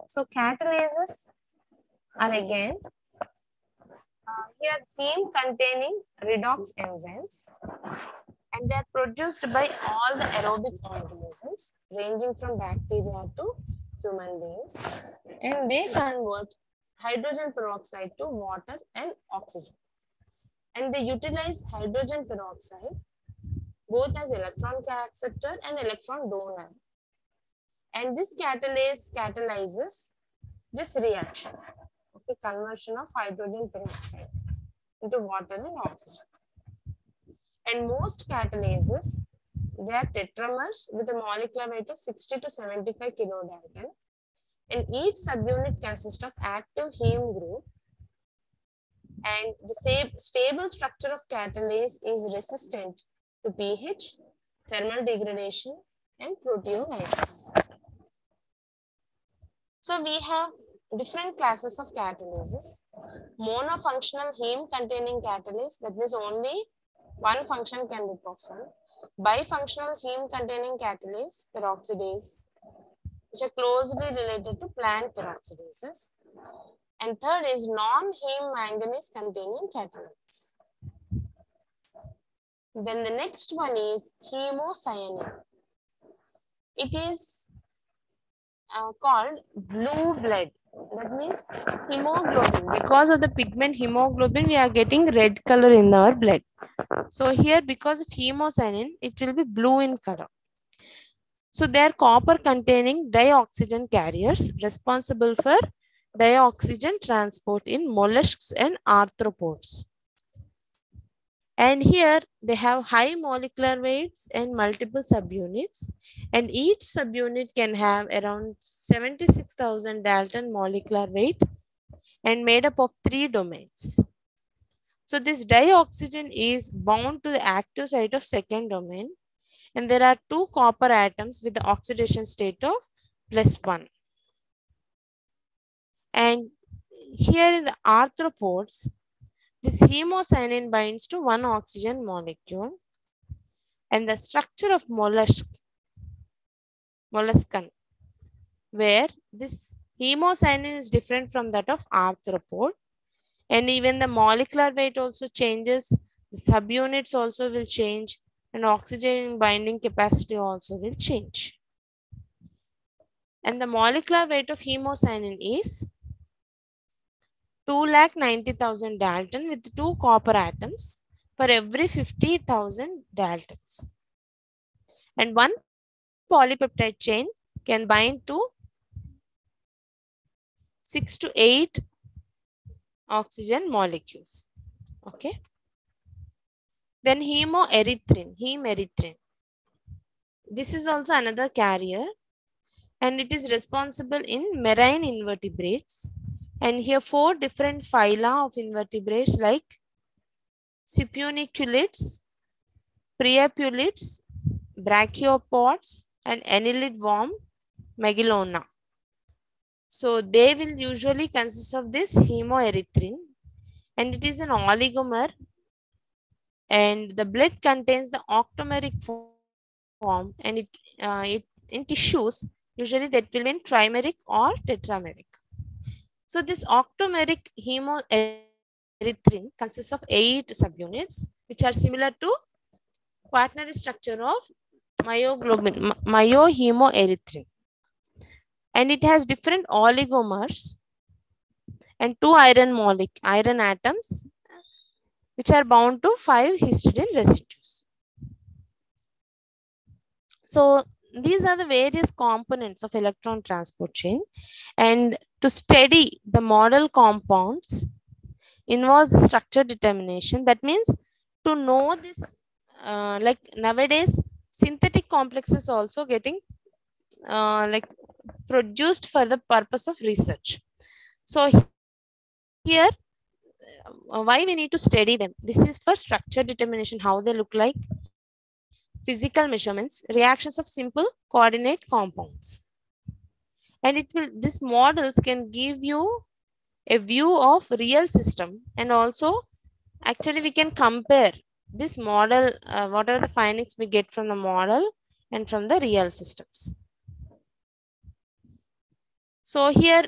So catalases are again here heme containing redox enzymes, and they are produced by all the aerobic organisms ranging from bacteria to human beings, and they convert hydrogen peroxide to water and oxygen. And they utilize hydrogen peroxide both as electron acceptor and electron donor. And this catalase catalyzes this reaction, okay, conversion of hydrogen peroxide into water and oxygen. And most catalases, they are tetramers with a molecular weight of 60 to 75 kilodalton. And each subunit consists of active heme group. And the stable structure of catalase is resistant to pH, thermal degradation, and proteolysis. So we have different classes of catalases. Monofunctional heme-containing catalase, that means only one function can be performed. Bifunctional heme-containing catalase, peroxidase, which are closely related to plant peroxidases. And third is non-heme manganese-containing catalases. Then the next one is Haemocyanin. It is called blue blood. That means hemoglobin. Because of the pigment hemoglobin, we are getting red color in our blood. So here, because of Haemocyanin, it will be blue in color. So they are copper containing dioxygen carriers responsible for dioxygen transport in mollusks and arthropods. And here they have high molecular weights and multiple subunits, and each subunit can have around 76,000 Dalton molecular weight and made up of 3 domains. So this dioxygen is bound to the active site of second domain, and there are 2 copper atoms with the oxidation state of +1. And here in the arthropods, this Haemocyanin binds to 1 oxygen molecule, and the structure of molluscan, where this Haemocyanin is different from that of arthropod, and even the molecular weight also changes, the subunits also will change, and oxygen binding capacity also will change. And the molecular weight of Haemocyanin is 290,000 Dalton with 2 copper atoms for every 50,000 Daltons. And one polypeptide chain can bind to 6 to 8 oxygen molecules. Okay. Then hemerythrin. This is also another carrier, and it is responsible in marine invertebrates. And here 4 different phyla of invertebrates like Sipuniculids, Priapulids, Brachiopods, and annelid worm Megillona. So they will usually consist of this hemerythrin, and it is an oligomer And the blood contains the octameric form, and it in tissues usually that will be in trimeric or tetrameric. So this octameric hemoerythrin consists of 8 subunits, which are similar to quaternary structure of myohemoerythrin, and it has different oligomers and 2 iron atoms which are bound to 5 histidine residues. So these are the various components of electron transport chain, and to study the model compounds involves structure determination. That means to know this, like nowadays synthetic complexes also getting like produced for the purpose of research. So here why we need to study them, this is for structure determination, how they look like, physical measurements, reactions of simple coordinate compounds. And it will, these models can give you a view of real system, and also actually we can compare this model, what are the findings we get from the model and from the real systems. So here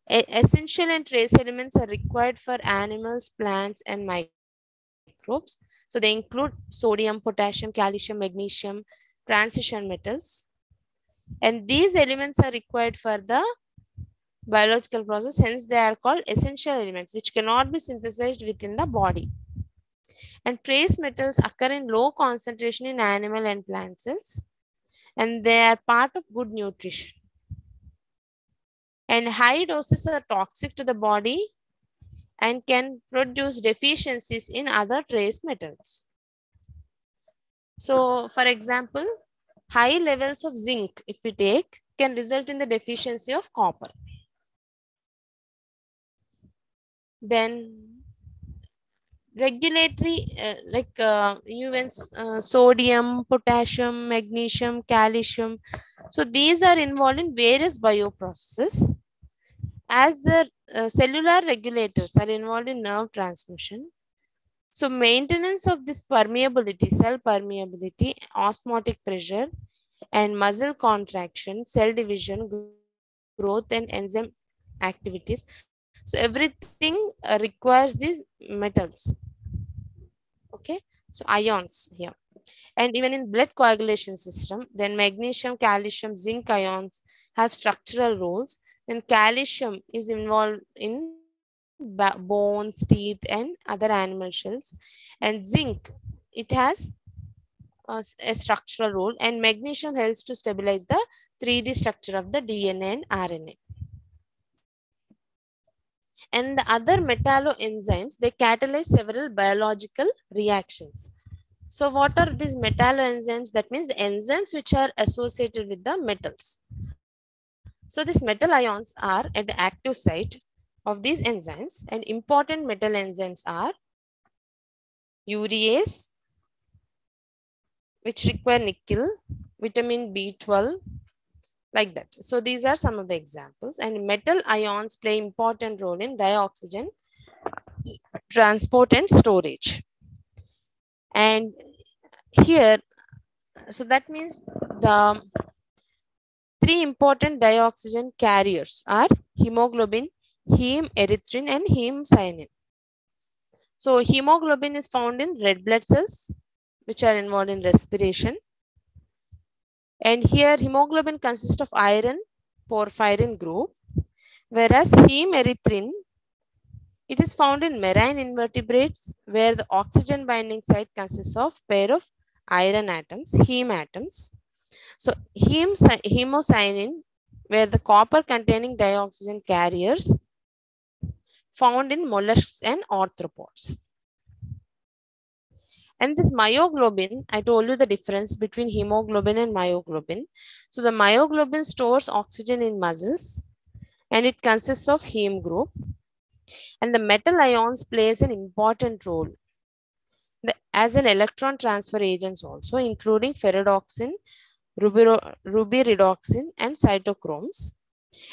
essential and trace elements are required for animals, plants, and microbes. So they include sodium, potassium, calcium, magnesium, transition metals. And these elements are required for the biological process. Hence, they are called essential elements, which cannot be synthesized within the body. And trace metals occur in low concentration in animal and plant cells, and they are part of good nutrition. And high doses are toxic to the body and can produce deficiencies in other trace metals. So, for example, high levels of zinc, if we take, can result in the deficiency of copper. Then regulatory sodium, potassium, magnesium, calcium. So these are involved in various bioprocesses, as the cellular regulators are involved in nerve transmission. So maintenance of this permeability, cell permeability, osmotic pressure, and muscle contraction, cell division, growth, and enzyme activities. So everything requires these metals. Okay, so ions here. And even in blood coagulation system, then magnesium, calcium, zinc ions have structural roles. Then calcium is involved in bones, teeth, and other animal shells. And zinc, it has a structural role, and magnesium helps to stabilize the 3D structure of the DNA and RNA. And the other metalloenzymes, they catalyze several biological reactions. So what are these metalloenzymes? That means the enzymes which are associated with the metals. So these metal ions are at the active site of these enzymes, and important metal enzymes are urease, which require nickel, vitamin B12, like that. So these are some of the examples. And metal ions play important role in dioxygen transport and storage. And here, so that means the 3 important dioxygen carriers are hemoglobin, heme erythrin, and hemocyanin. So hemoglobin is found in red blood cells, which are involved in respiration. And here hemoglobin consists of iron, porphyrin group, whereas heme erythrin, it is found in marine invertebrates, where the oxygen binding site consists of pair of iron atoms, heme atoms. So hemocyanin, where the copper containing dioxygen carriers, found in mollusks and arthropods. And this myoglobin, I told you the difference between hemoglobin and myoglobin. So the myoglobin stores oxygen in muscles, and it consists of heme group. And the metal ions plays an important role as an electron transfer agents also, including ferredoxin, rubiredoxin, and cytochromes.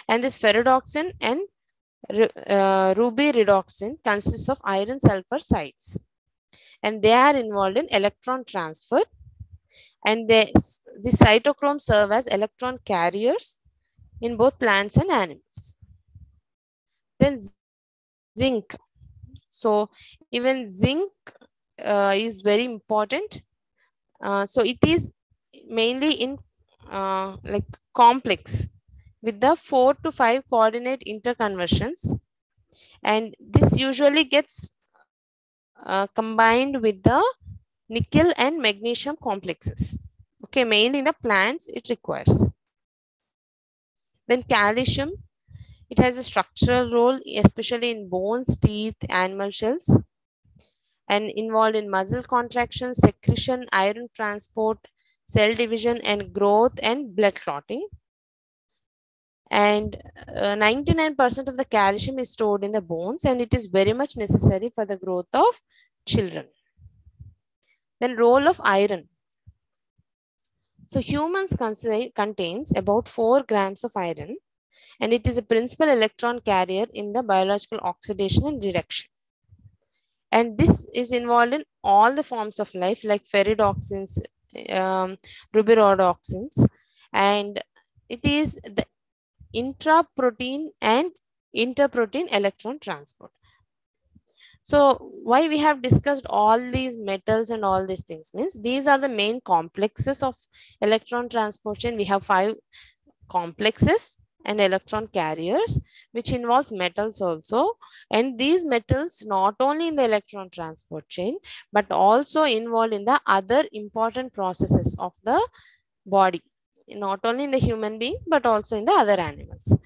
And this ferredoxin and rubiredoxin consists of iron sulfur sites. and they are involved in electron transfer, and the cytochromes serve as electron carriers in both plants and animals. Then zinc. So even zinc is very important. So it is mainly in like complex with the 4 to 5 coordinate interconversions, and this usually gets combined with the nickel and magnesium complexes. Okay, mainly in the plants it requires. Then calcium, it has a structural role, especially in bones, teeth, animal shells, and involved in muscle contraction, secretion, iron transport, cell division, and growth and blood clotting. And 99% of the calcium is stored in the bones, and it is very much necessary for the growth of children. Then role of iron. So humans contains about 4 grams of iron, and it is a principal electron carrier in the biological oxidation and reduction. And this is involved in all the forms of life like ferridoxins, rubirodoxins, and it is the intraprotein and interprotein electron transport. So why we have discussed all these metals and all these things means these are the main complexes of electron transportation. We have 5 complexes and electron carriers, which involves metals also, and these metals not only in the electron transport chain but also involved in the other important processes of the body, not only in the human being but also in the other animals.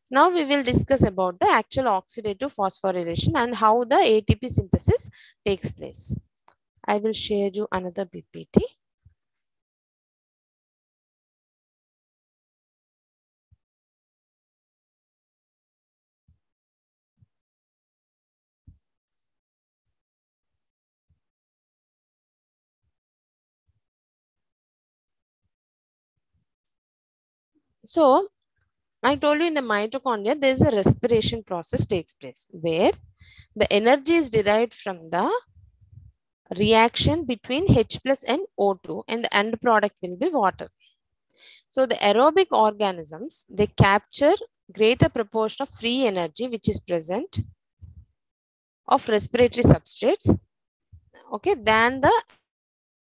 Now we will discuss about the actual oxidative phosphorylation and how the ATP synthesis takes place. I will share you another PPT. So I told you in the mitochondria, there is a respiration process takes place where the energy is derived from the reaction between H plus and O2, and the end product will be water. So the aerobic organisms, they capture greater proportion of free energy which is present of respiratory substrates, okay, than the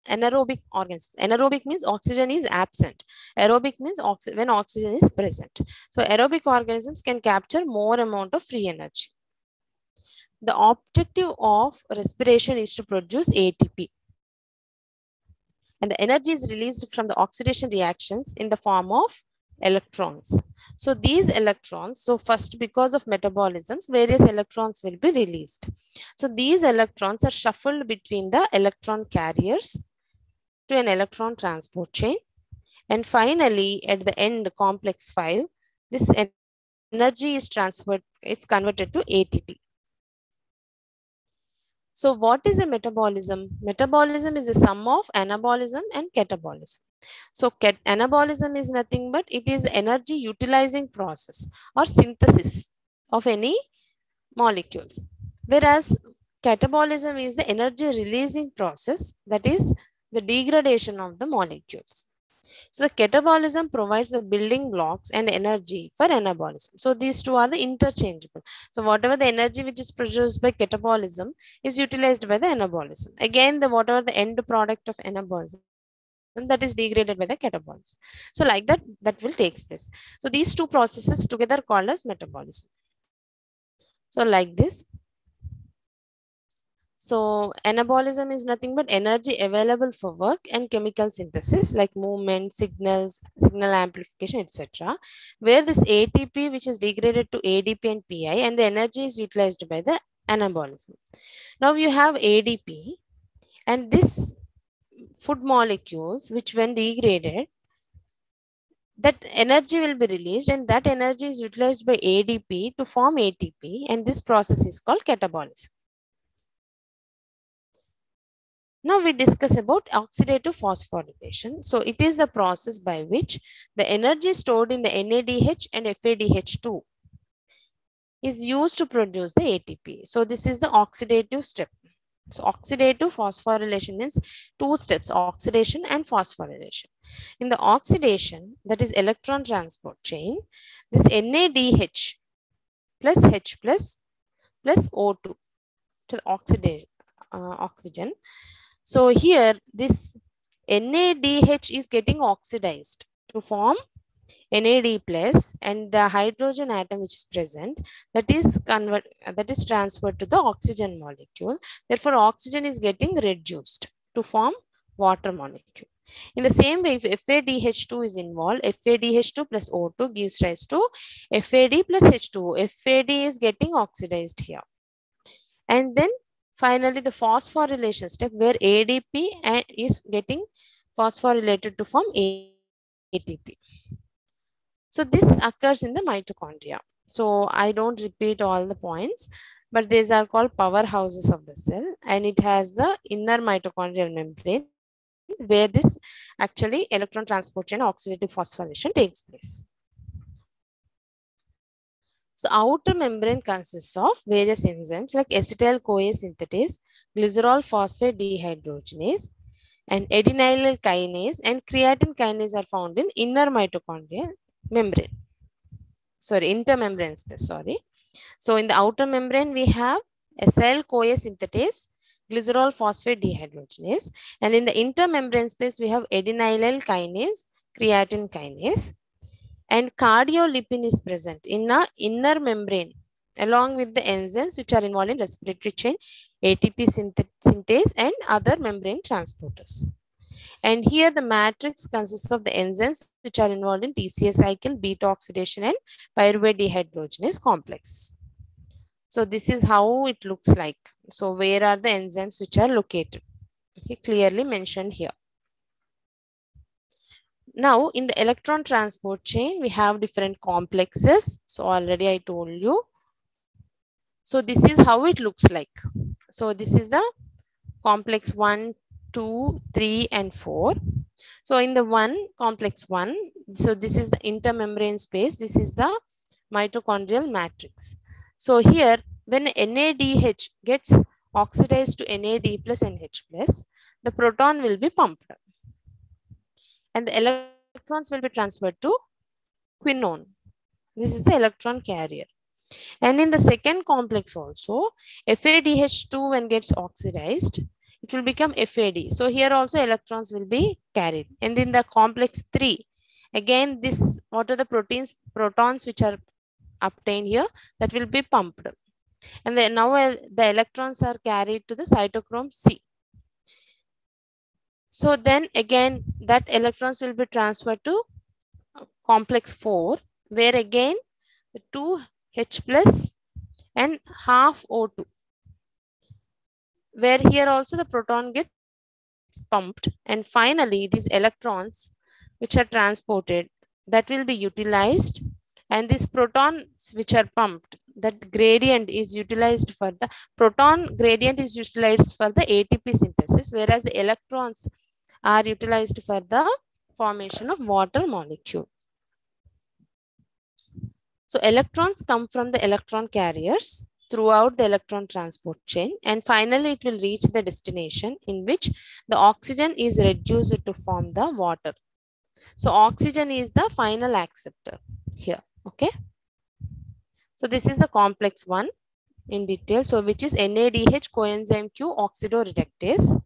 anaerobic organisms. Anaerobic means oxygen is absent. Aerobic means when oxygen is present. So aerobic organisms can capture more amount of free energy. The objective of respiration is to produce ATP. And the energy is released from the oxidation reactions in the form of electrons. So these electrons, so first because of metabolisms, various electrons will be released. So these electrons are shuffled between the electron carriers to an electron transport chain. And finally, at the end, complex 5, this energy is transferred, it's converted to ATP. So what is a metabolism? Metabolism is a sum of anabolism and catabolism. So anabolism is nothing but it is energy utilizing process or synthesis of any molecules. Whereas catabolism is the energy releasing process, that is the degradation of the molecules. So the catabolism provides the building blocks and energy for anabolism. So these two are the interchangeable. So whatever the energy which is produced by catabolism is utilized by the anabolism. Again, whatever the end product of anabolism, that is degraded by the catabolism. So like that will take place. So these two processes together called as metabolism. So like this. So anabolism is nothing but energy available for work and chemical synthesis like movement, signal amplification, etc. Where this ATP which is degraded to ADP and PI, and the energy is utilized by the anabolism. Now you have ADP, and this food molecules which when degraded, that energy will be released, and that energy is utilized by ADP to form ATP, and this process is called catabolism. Now we discuss about oxidative phosphorylation. So it is the process by which the energy stored in the NADH and FADH2 is used to produce the ATP. So this is the oxidative step. So oxidative phosphorylation means two steps, oxidation and phosphorylation. In the oxidation, that is electron transport chain, this NADH plus H plus O2 to the oxygen. So here this NADH is getting oxidized to form NAD plus, and the hydrogen atom which is present, that is transferred to the oxygen molecule. Therefore, oxygen is getting reduced to form water molecule. In the same way, if FADH2 is involved, FADH2 plus O2 gives rise to FAD plus H2O. FAD is getting oxidized here. And then finally, the phosphorylation step where ADP is getting phosphorylated to form ATP. So this occurs in the mitochondria. So I don't repeat all the points, but these are called powerhouses of the cell, and it has the inner mitochondrial membrane where this actually electron transport chain oxidative phosphorylation takes place. So outer membrane consists of various enzymes like acetyl-CoA synthetase, glycerol phosphate dehydrogenase, and adenylyl kinase and creatine kinase are found in inner mitochondrial membrane. Intermembrane space, So in the outer membrane, we have acyl-CoA synthetase, glycerol phosphate dehydrogenase, and in the intermembrane space, we have adenylyl kinase, creatine kinase, and cardiolipin is present in the inner membrane along with the enzymes which are involved in respiratory chain, ATP synthase, and other membrane transporters. And here the matrix consists of the enzymes which are involved in TCA cycle, beta oxidation, and pyruvate dehydrogenase complex. So this is how it looks like. So where are the enzymes which are located? Okay, clearly mentioned here. Now in the electron transport chain, we have different complexes. So already I told you. So this is how it looks like. So this is the complex 1, 2, 3, and 4. So in the complex 1, so this is the intermembrane space. This is the mitochondrial matrix. So here, when NADH gets oxidized to NAD plus NH plus, the proton will be pumped. And the electrons will be transferred to quinone. This is the electron carrier. And in the second complex also, FADH2 when gets oxidized, it will become FAD. So here also electrons will be carried. And in the complex 3, again what are the protons which are obtained here, that will be pumped. And then now the electrons are carried to the cytochrome C. So then again that electrons will be transferred to complex 4, where again the 2H plus and half O2, where here also the proton gets pumped, and finally these electrons which are transported, that will be utilized, and these protons which are pumped, that gradient is utilized for the proton gradient is utilized for the ATP synthesis, whereas the electrons are utilized for the formation of water molecule. So electrons come from the electron carriers throughout the electron transport chain, and finally it will reach the destination in which the oxygen is reduced to form the water. So oxygen is the final acceptor here. Okay. So this is a complex 1 in detail. So which is NADH coenzyme Q oxidoreductase,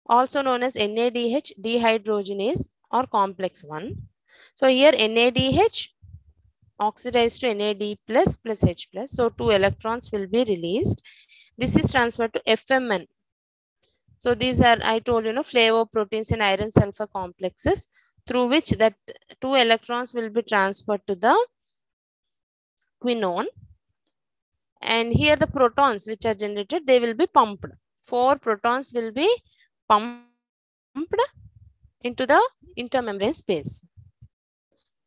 also known as NADH dehydrogenase or complex 1. So here NADH oxidized to NAD plus H plus. So 2 electrons will be released. This is transferred to FMN. So these are, I told you, flavoproteins and iron sulfur complexes through which that 2 electrons will be transferred to the quinone. And here the protons which are generated, they will be pumped. 4 protons will be pumped into the intermembrane space.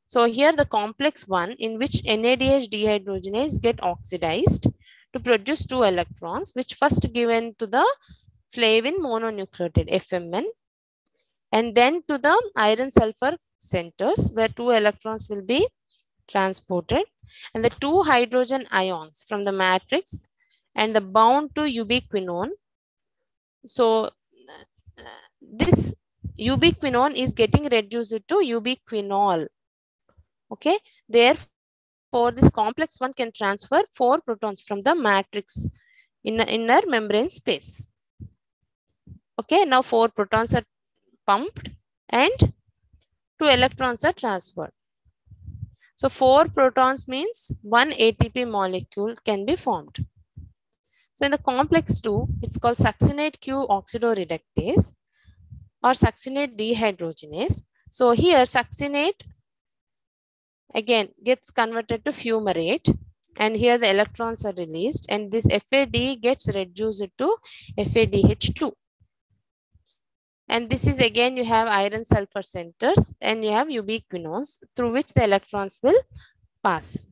So here the complex 1 in which NADH dehydrogenase get oxidized to produce 2 electrons, which first given to the flavin mononucleotide FMN, and then to the iron sulfur centers where 2 electrons will be transported, and the 2 hydrogen ions from the matrix and the bound to ubiquinone. So this ubiquinone is getting reduced to ubiquinol. Okay, therefore this complex 1 can transfer 4 protons from the matrix inner membrane space. Okay, now 4 protons are pumped and 2 electrons are transferred. So 4 protons means 1 ATP molecule can be formed. So in the complex 2, it's called succinate Q oxidoreductase or succinate dehydrogenase. So here succinate again gets converted to fumarate, and here the electrons are released, and this FAD gets reduced to FADH2. And this is again you have iron sulfur centers and you have ubiquinones through which the electrons will pass.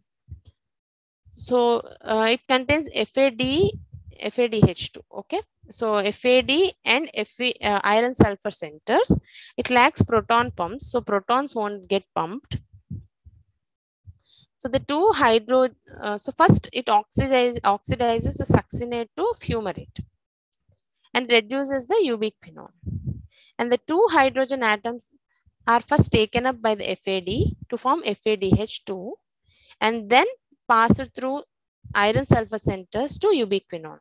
So it contains FADH2. Okay, so FAD and iron sulfur centers. It lacks proton pumps, so protons won't get pumped. So the two so first it oxidizes the succinate to fumarate and reduces the ubiquinone. And the 2 hydrogen atoms are first taken up by the FAD to form FADH2 and then passed through iron sulfur centers to ubiquinone.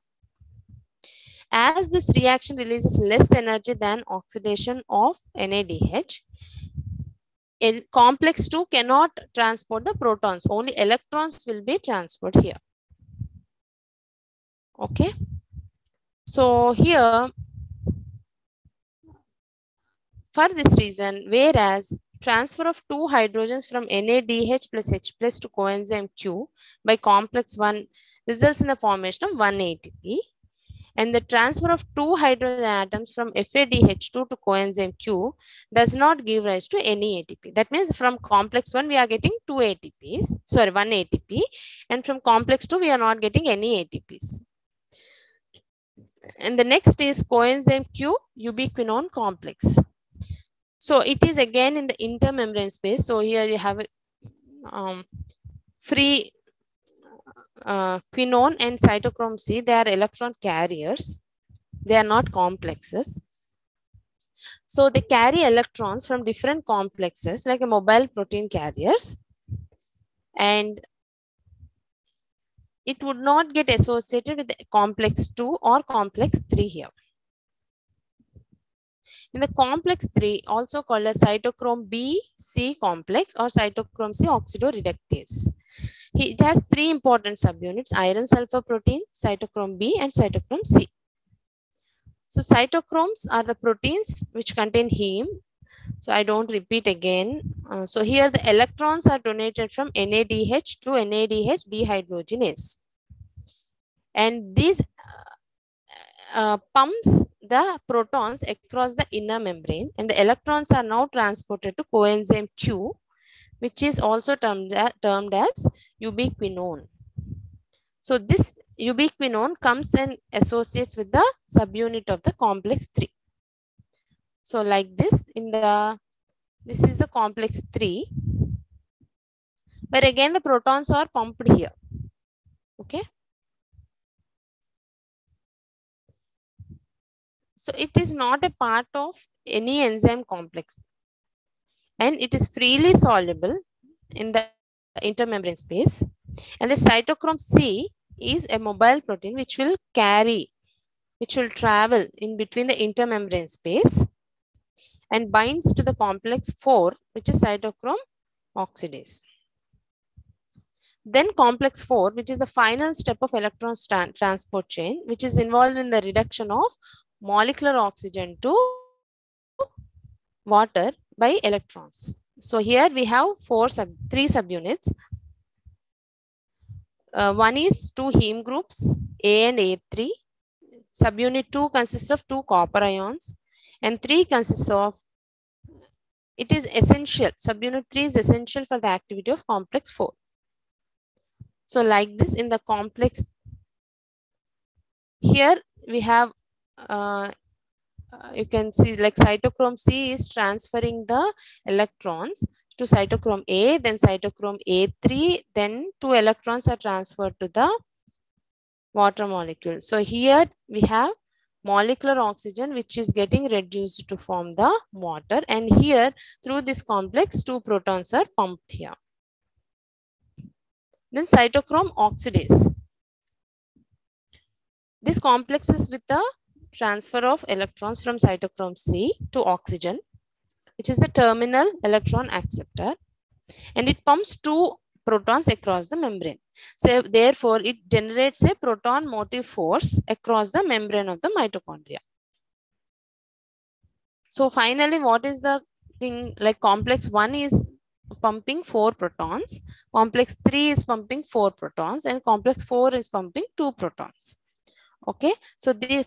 As this reaction releases less energy than oxidation of NADH, in complex 2 cannot transport the protons, only electrons will be transferred here. Okay, so here for this reason, whereas transfer of 2 hydrogens from NADH plus H plus to coenzyme Q by complex 1 results in the formation of 1 ATP, and the transfer of 2 hydrogen atoms from FADH2 to coenzyme Q does not give rise to any ATP. That means from complex 1 we are getting 2 ATPs, sorry 1 ATP, and from complex 2 we are not getting any ATPs. And the next is coenzyme Q ubiquinone complex. So it is again in the intermembrane space. So here you have free quinone and cytochrome C. They are electron carriers. They are not complexes. So they carry electrons from different complexes like a mobile protein carriers. And it would not get associated with the complex 2 or complex 3 here. In the complex 3, also called a cytochrome B C complex or cytochrome C oxidoreductase. It has 3 important subunits: iron sulfur protein, cytochrome B, and cytochrome C. So cytochromes are the proteins which contain heme. So I don't repeat again. So here the electrons are donated from NADH to NADH dehydrogenase. And these pumps the protons across the inner membrane, and the electrons are now transported to coenzyme Q, which is also termed as ubiquinone. So this ubiquinone comes and associates with the subunit of the complex 3. So like this, this is the complex 3, where again the protons are pumped here. Okay. So it is not a part of any enzyme complex, and it is freely soluble in the intermembrane space. And the cytochrome C is a mobile protein which will travel in between the intermembrane space and binds to the complex 4, which is cytochrome oxidase. Then complex 4, which is the final step of electron transport chain, which is involved in the reduction of molecular oxygen to water by electrons. So here we have 3 subunits. One is 2 heme groups, A and A3. Subunit 2 consists of 2 copper ions, and 3 consists of, it is essential, subunit 3 is essential for the activity of complex 4. So like this in the complex, here we have, you can see like cytochrome C is transferring the electrons to cytochrome A, then cytochrome A3, then 2 electrons are transferred to the water molecule. So here we have molecular oxygen which is getting reduced to form the water, and here through this complex 2 protons are pumped here. Then cytochrome oxidase. This complex is with the transfer of electrons from cytochrome C to oxygen, which is the terminal electron acceptor, and it pumps 2 protons across the membrane. So therefore it generates a proton motive force across the membrane of the mitochondria. So finally, what is the thing? Like complex 1 is pumping 4 protons, complex 3 is pumping 4 protons, and complex 4 is pumping 2 protons. Okay, so the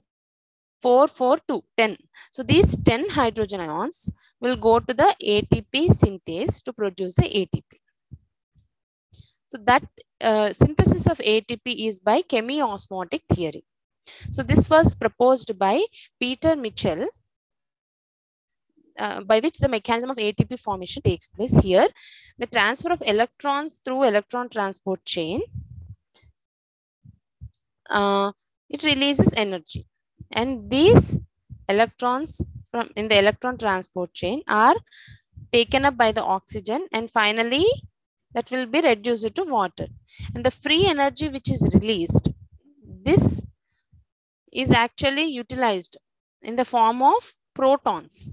4, 4, 2, 10. So these 10 hydrogen ions will go to the ATP synthase to produce the ATP. So that synthesis of ATP is by chemiosmotic theory. So this was proposed by Peter Mitchell, by which the mechanism of ATP formation takes place. Here, the transfer of electrons through electron transport chain, it releases energy, and these electrons from in the electron transport chain are taken up by the oxygen, and finally that will be reduced to water. And the free energy which is released, this is actually utilized in the form of protons.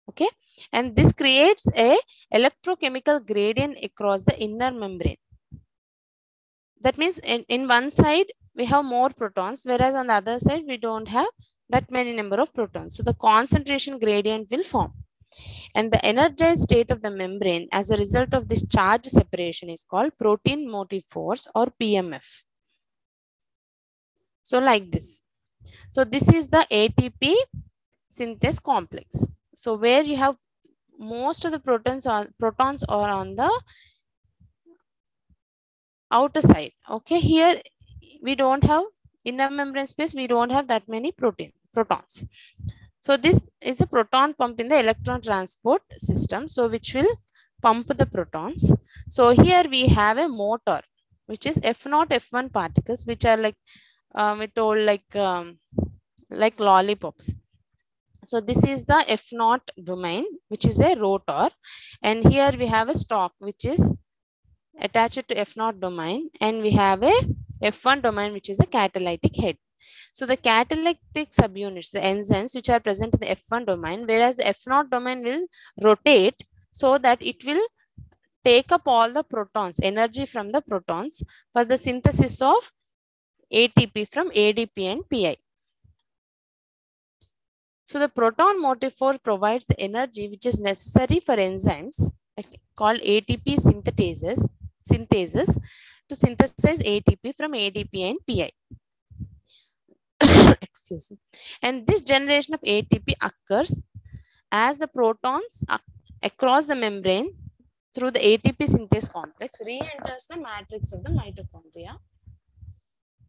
Okay, and this creates a electrochemical gradient across the inner membrane. That means in one side we have more protons, whereas on the other side we don't have that many number of protons. So the concentration gradient will form, and the energized state of the membrane as a result of this charge separation is called protein motive force, or PMF. So like this. So this is the ATP synthase complex. So where you have most of the protons are on the outer side. Okay, here we don't have inner membrane space, we don't have that many protons. So this is a proton pump in the electron transport system, so which will pump the protons. So here we have a motor which is F0 F1 particles, which are like we told like lollipops. So this is the F0 domain, which is a rotor, and here we have a stalk which is attached to F0 domain, and we have a F1 domain which is a catalytic head. So the catalytic subunits, the enzymes which are present in the F1 domain, whereas the F0 domain will rotate so that it will take up all the protons, energy from the protons, for the synthesis of ATP from ADP and PI. So the proton motive force provides the energy which is necessary for enzymes called ATP synthesis to synthesize ATP from ADP and PI. Excuse me. And this generation of ATP occurs as the protons across the membrane through the ATP synthase complex re-enters the matrix of the mitochondria.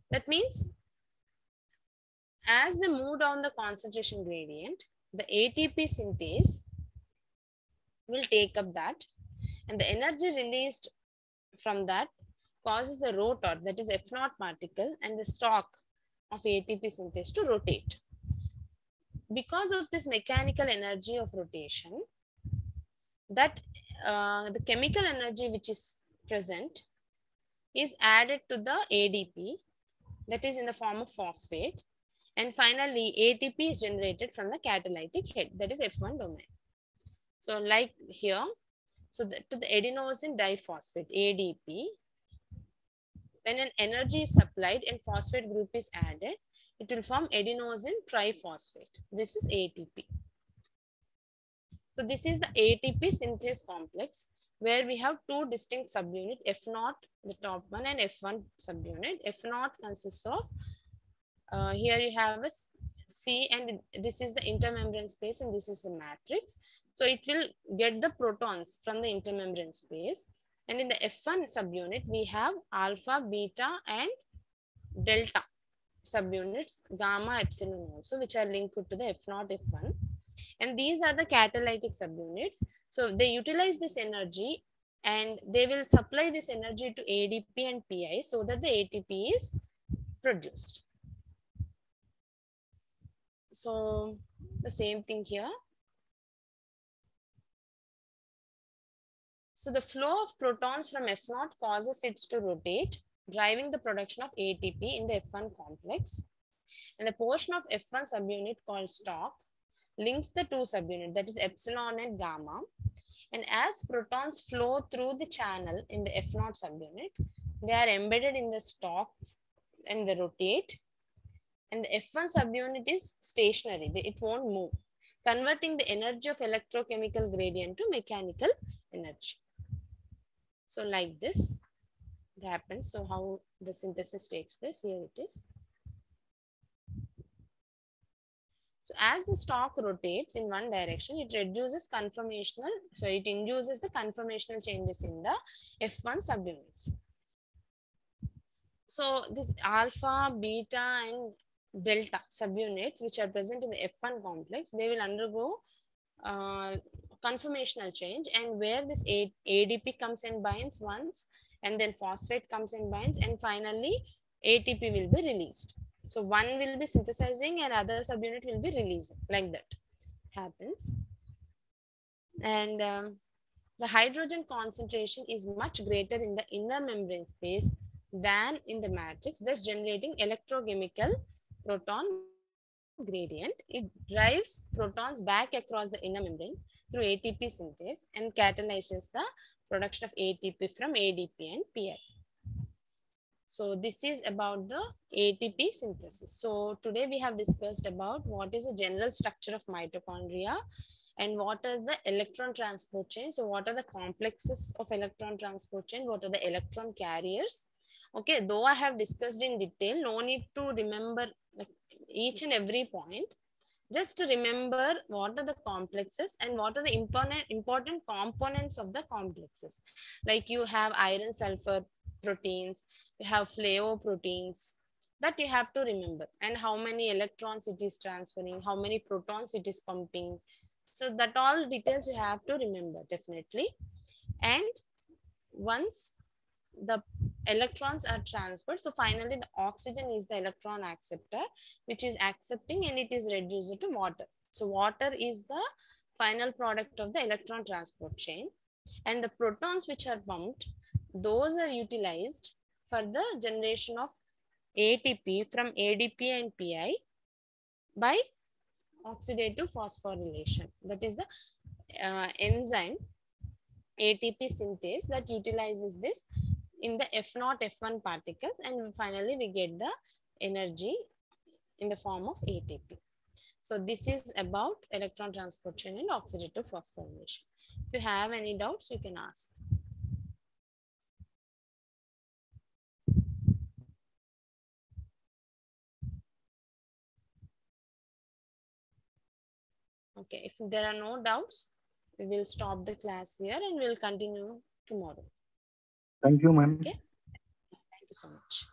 That means as they move down the concentration gradient, the ATP synthase will take up that, and the energy released from that causes the rotor, that is F0 particle, and the stalk of ATP synthase to rotate. Because of this mechanical energy of rotation, that the chemical energy which is present is added to the ADP, that is in the form of phosphate, and finally ATP is generated from the catalytic head, that is F1 domain. So like here, so to the adenosine diphosphate, ADP, when an energy is supplied and phosphate group is added, it will form adenosine triphosphate. This is ATP. So this is the ATP synthase complex, where we have two distinct subunits, F0, the top one, and F1 subunit. F0 consists of, here you have a C, and this is the intermembrane space, and this is the matrix. So it will get the protons from the intermembrane space. And in the F1 subunit, we have alpha, beta, and delta subunits, gamma, epsilon also, which are linked to the F0, F1. And these are the catalytic subunits. So they utilize this energy and they will supply this energy to ADP and PI so that the ATP is produced. So the same thing here. So the flow of protons from F0 causes it to rotate, driving the production of ATP in the F1 complex. And a portion of F1 subunit called stalk links the two subunits, that is epsilon and gamma. And as protons flow through the channel in the F0 subunit, they are embedded in the stalks and they rotate. And the F1 subunit is stationary, it won't move, converting the energy of electrochemical gradient to mechanical energy. So like this it happens. So how the synthesis takes place, here it is. So as the stalk rotates in one direction, it induces the conformational changes in the F1 subunits. So this alpha, beta and delta subunits which are present in the F1 complex, they will undergo conformational change, and where this ADP comes and binds once, and then phosphate comes and binds, and finally ATP will be released. So one will be synthesizing and other subunit will be releasing, like that happens. And the hydrogen concentration is much greater in the inner membrane space than in the matrix, thus generating electrochemical proton gradient. It drives protons back across the inner membrane through ATP synthase and catalyzes the production of ATP from ADP and PI. So this is about the ATP synthesis. So today we have discussed about what is the general structure of mitochondria and what are the electron transport chains. So what are the complexes of electron transport chain? What are the electron carriers? Okay, though I have discussed in detail, no need to remember like each and every point. Just to remember what are the complexes and what are the important components of the complexes. Like you have iron sulfur proteins, you have flavoproteins, that you have to remember, and how many electrons it is transferring, how many protons it is pumping. So that all details you have to remember definitely. And once the electrons are transferred, so finally the oxygen is the electron acceptor, which is accepting and it is reduced to water. So water is the final product of the electron transport chain, and the protons which are pumped, those are utilized for the generation of ATP from ADP and PI by oxidative phosphorylation. That is the enzyme ATP synthase that utilizes this in the F0, F1 particles, and finally we get the energy in the form of ATP. So this is about electron transport chain and oxidative phosphorylation. If you have any doubts, you can ask. Okay, if there are no doubts, we will stop the class here and we'll continue tomorrow. Thank you, ma'am. Okay, thank you so much.